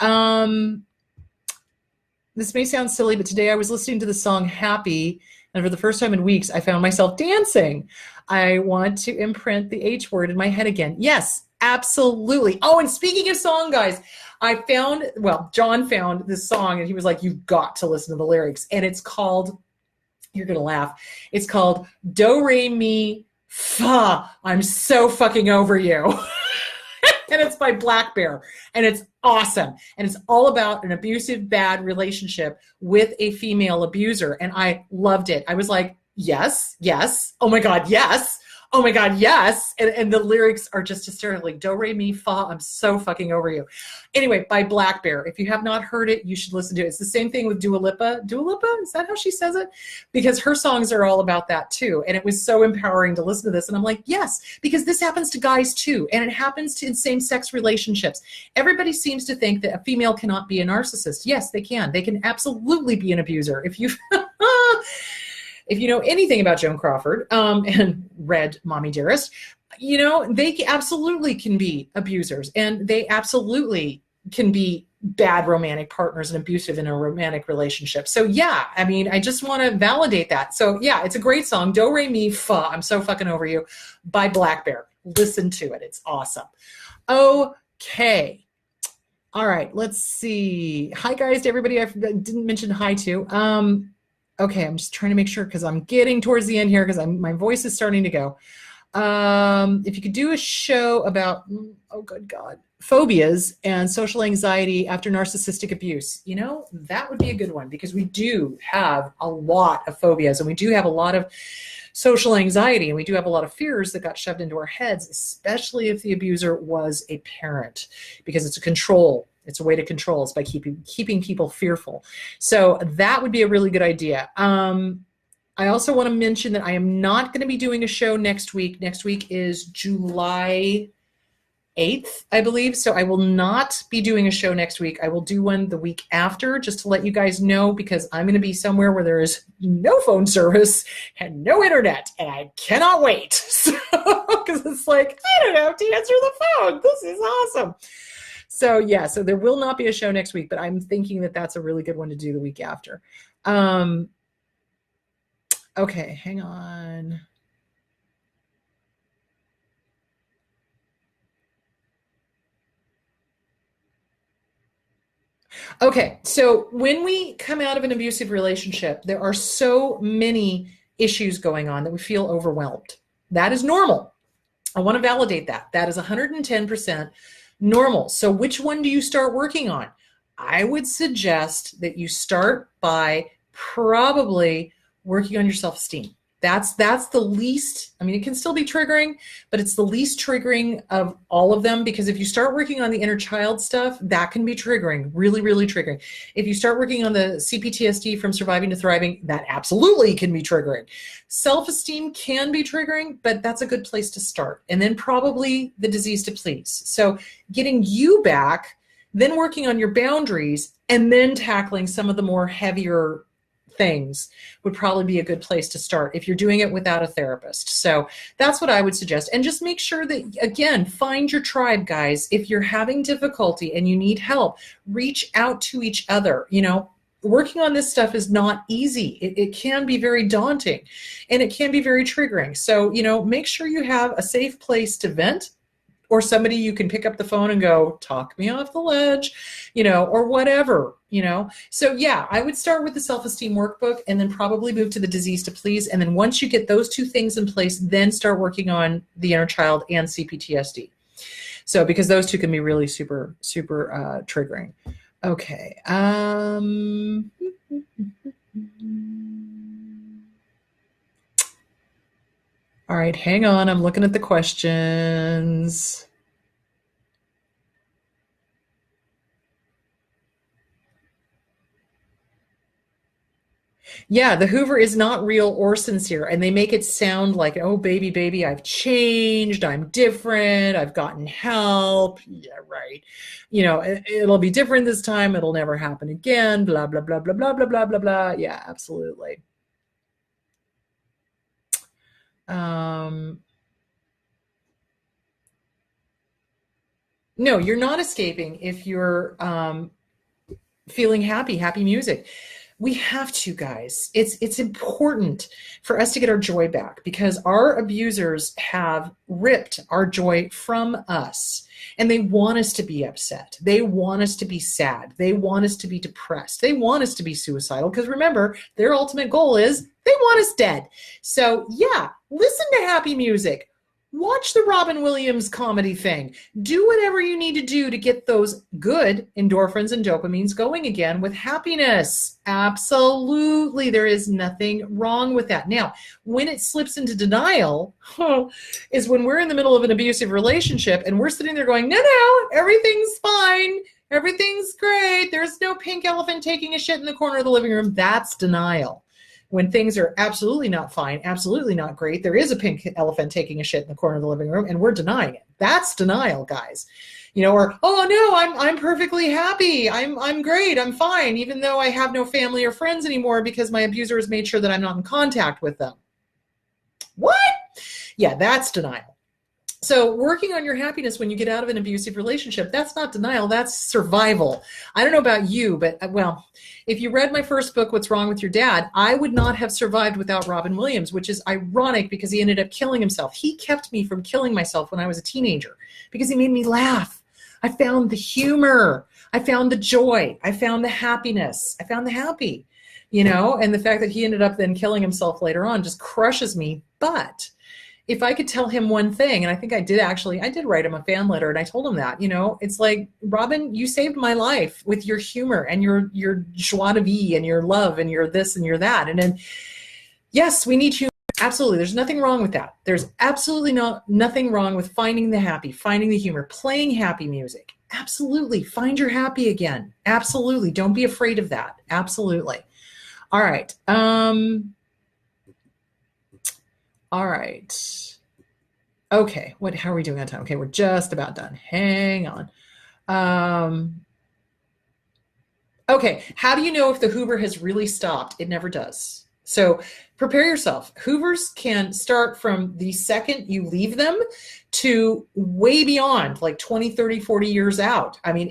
This may sound silly, but today I was listening to the song Happy, and for the first time in weeks, I found myself dancing. I want to imprint the H word in my head again. Yes, absolutely. Oh, and speaking of song, guys, John found this song, and he was like, you've got to listen to the lyrics. And it's called, you're going to laugh, it's called Do, Re, Mi, Fa. I'm so fucking over you. And it's by Black Bear, and it's awesome. And it's all about an abusive, bad relationship with a female abuser. And I loved it. I was like, yes, yes. Oh my God, yes. Oh my God, yes. And the lyrics are just hysterically, Do, Re, Mi, Fa. I'm so fucking over you. Anyway, by Black Bear. If you have not heard it, you should listen to it. It's the same thing with Dua Lipa. Dua Lipa? Is that how she says it? Because her songs are all about that too. And it was so empowering to listen to this. And I'm like, yes, because this happens to guys too. And it happens in same-sex relationships. Everybody seems to think that a female cannot be a narcissist. Yes, they can. They can absolutely be an abuser. If you know anything about Joan Crawford and read Mommy Dearest, they absolutely can be abusers, and they absolutely can be bad romantic partners and abusive in a romantic relationship. So yeah, I just want to validate that. So yeah, it's a great song, Do, Re, Mi, Fa. I'm so fucking over you, by Black Bear. Listen to it. It's awesome. Okay. All right. Let's see. Hi guys to everybody I didn't mention hi to. Okay, I'm just trying to make sure because I'm getting towards the end here because my voice is starting to go. If you could do a show about, good God, phobias and social anxiety after narcissistic abuse, that would be a good one because we do have a lot of phobias and we do have a lot of social anxiety and we do have a lot of fears that got shoved into our heads, especially if the abuser was a parent, because it's a control. It's a way to control us by keeping people fearful. So that would be a really good idea. I also want to mention that I am not going to be doing a show next week. Next week is July 8th, I believe. So I will not be doing a show next week. I will do one the week after, just to let you guys know, because I'm going to be somewhere where there is no phone service and no internet, and I cannot wait. So, because it's like, I don't have to answer the phone. This is awesome. So yeah, so there will not be a show next week, but I'm thinking that that's a really good one to do the week after. Okay, hang on. Okay, so when we come out of an abusive relationship, there are so many issues going on that we feel overwhelmed. That is normal. I want to validate that. That is 110% normal. So which one do you start working on? I would suggest that you start by probably working on your self-esteem. That's the least, it can still be triggering, but it's the least triggering of all of them, because if you start working on the inner child stuff, that can be triggering, really, really triggering. If you start working on the CPTSD from surviving to thriving, that absolutely can be triggering. Self-esteem can be triggering, but that's a good place to start. And then probably the disease to please. So getting you back, then working on your boundaries, and then tackling some of the more heavier things would probably be a good place to start if you're doing it without a therapist. So that's what I would suggest. And just make sure that, again, find your tribe, guys. If you're having difficulty and you need help, reach out to each other. Working on this stuff is not easy. It can be very daunting, and it can be very triggering. So, make sure you have a safe place to vent, or somebody you can pick up the phone and go, talk me off the ledge, or whatever, So yeah, I would start with the self-esteem workbook and then probably move to the disease to please. And then once you get those two things in place, then start working on the inner child and CPTSD. So, because those two can be really super, super triggering. Okay. All right, hang on. I'm looking at the questions. Yeah, the Hoover is not real or sincere, and they make it sound like, oh, baby, I've changed, I'm different, I've gotten help. Yeah, right. It'll be different this time, it'll never happen again, blah, blah, blah, blah, blah, blah, blah, blah, blah. Yeah, absolutely. No, you're not escaping if you're feeling happy music. We have to, guys. It's important for us to get our joy back, because our abusers have ripped our joy from us, and they want us to be upset. They want us to be sad. They want us to be depressed. They want us to be suicidal, because remember, their ultimate goal is they want us dead. So yeah, listen to happy music. Watch the Robin Williams comedy thing. Do whatever you need to do to get those good endorphins and dopamines going again with happiness. Absolutely. There is nothing wrong with that. Now, when it slips into denial is when we're in the middle of an abusive relationship and we're sitting there going, no, everything's fine. Everything's great. There's no pink elephant taking a shit in the corner of the living room. That's denial. When things are absolutely not fine, absolutely not great, there is a pink elephant taking a shit in the corner of the living room, and we're denying it. That's denial, guys. Or, oh no, I'm perfectly happy. I'm great. I'm fine, even though I have no family or friends anymore because my abuser has made sure that I'm not in contact with them. What? Yeah, that's denial. So working on your happiness when you get out of an abusive relationship, that's not denial, that's survival. I don't know about you, but if you read my first book, What's Wrong with Your Dad, I would not have survived without Robin Williams, which is ironic because he ended up killing himself. He kept me from killing myself when I was a teenager because he made me laugh. I found the humor. I found the joy. I found the happiness. I found the happy, and the fact that he ended up then killing himself later on just crushes me. But if I could tell him one thing, and I think I did write him a fan letter, and I told him that, it's like, Robin, you saved my life with your humor and your joie de vivre and your love and your this and your that. And then, yes, we need humor. Absolutely. There's nothing wrong with that. There's absolutely nothing wrong with finding the happy, finding the humor, playing happy music. Absolutely. Find your happy again. Absolutely. Don't be afraid of that. Absolutely. All right. All right. Okay. How are we doing on time? Okay. We're just about done. Hang on. Okay. How do you know if the Hoover has really stopped? It never does. So prepare yourself. Hoovers can start from the second you leave them to way beyond, like 20, 30, 40 years out. I mean,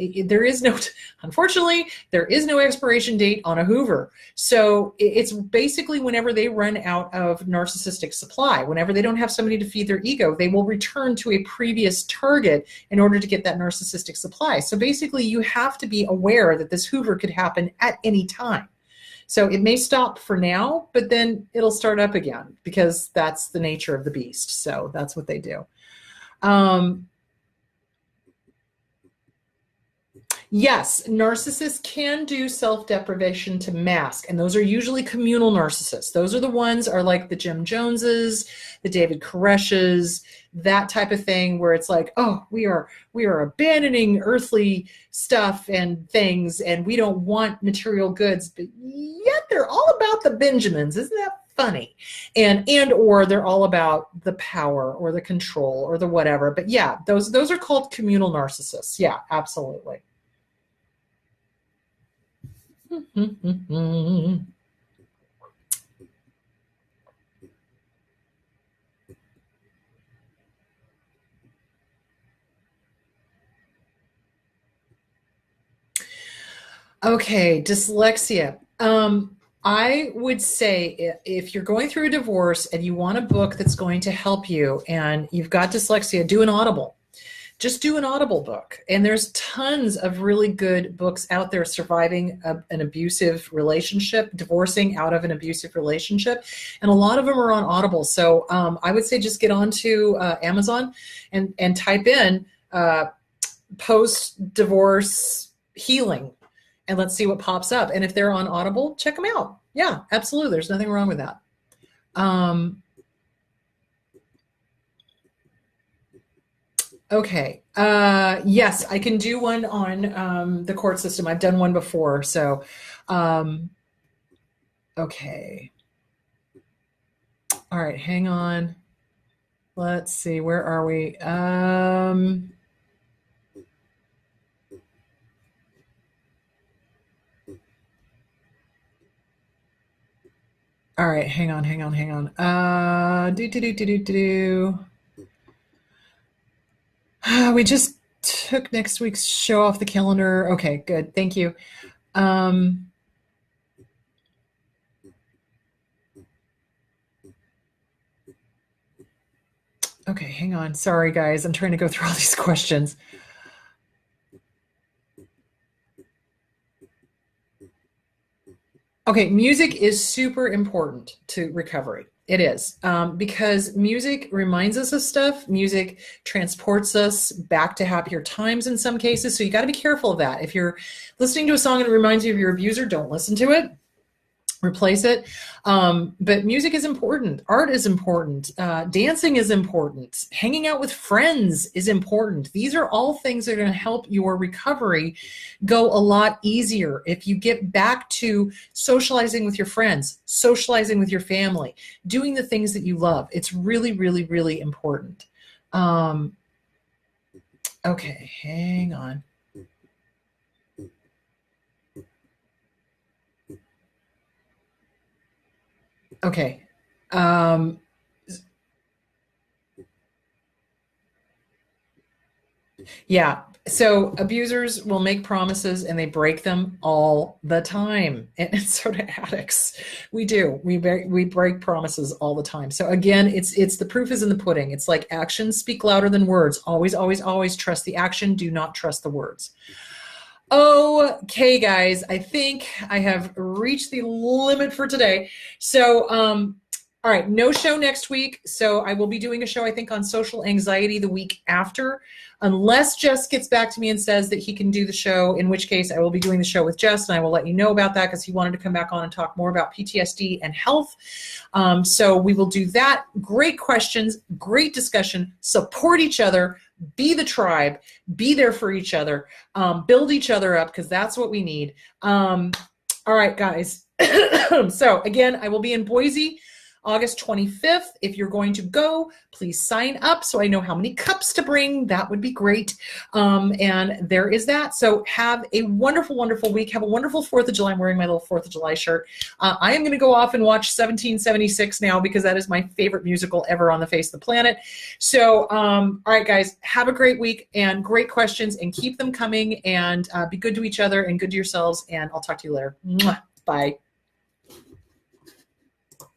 unfortunately, there is no expiration date on a Hoover. So it's basically whenever they run out of narcissistic supply, whenever they don't have somebody to feed their ego, they will return to a previous target in order to get that narcissistic supply. So basically, you have to be aware that this Hoover could happen at any time. So it may stop for now, but then it'll start up again because that's the nature of the beast. So that's what they do. Yes, narcissists can do self-deprivation to mask, and those are usually communal narcissists. Those are the ones are like the Jim Joneses, the David Koreshes, that type of thing where it's like, oh, we are abandoning earthly stuff and things, and we don't want material goods, but yet they're all about the Benjamins. Isn't that funny? And or they're all about the power or the control or the whatever. But yeah, those are called communal narcissists. Yeah, absolutely. Okay, dyslexia. I would say if you're going through a divorce and you want a book that's going to help you and you've got dyslexia, do an Audible. Just do an Audible book. And there's tons of really good books out there surviving an abusive relationship, divorcing out of an abusive relationship. And a lot of them are on Audible. So I would say just get onto Amazon and type in post-divorce healing. And let's see what pops up. And if they're on Audible, check them out. Yeah, absolutely. There's nothing wrong with that. Okay. Yes, I can do one on the court system. I've done one before. So, okay. All right, hang on. Let's see. Where are we? All right, hang on. We just took next week's show off the calendar. Okay, good. Thank you. Okay, hang on. Sorry, guys. I'm trying to go through all these questions. Okay, music is super important to recovery. It is, because music reminds us of stuff. Music transports us back to happier times in some cases. So you got to be careful of that. If you're listening to a song and it reminds you of your abuser, don't listen to it. Replace it. But music is important. Art is important. Dancing is important. Hanging out with friends is important. These are all things that are going to help your recovery go a lot easier if you get back to socializing with your friends, socializing with your family, doing the things that you love. It's really, really, really important. Okay, hang on. Okay. Yeah. So abusers will make promises and they break them all the time. And so do addicts. We do. We break promises all the time. So again, it's the proof is in the pudding. It's like actions speak louder than words. Always, always, always trust the action. Do not trust the words. Okay, guys, I think I have reached the limit for today. So, all right, no show next week. So I will be doing a show, I think, on social anxiety the week after, unless Jess gets back to me and says that he can do the show, in which case I will be doing the show with Jess, and I will let you know about that because he wanted to come back on and talk more about PTSD and health. So we will do that. Great questions, great discussion, support each other, be the tribe, be there for each other, build each other up because that's what we need. All right, guys. So again, I will be in Boise August 25th. If you're going to go, please sign up so I know how many cups to bring. That would be great. And there is that. So have a wonderful, wonderful week. Have a wonderful 4th of July. I'm wearing my little 4th of July shirt. I am going to go off and watch 1776 now because that is my favorite musical ever on the face of the planet. So, all right, guys, have a great week and great questions and keep them coming and be good to each other and good to yourselves. And I'll talk to you later. Mwah. Bye.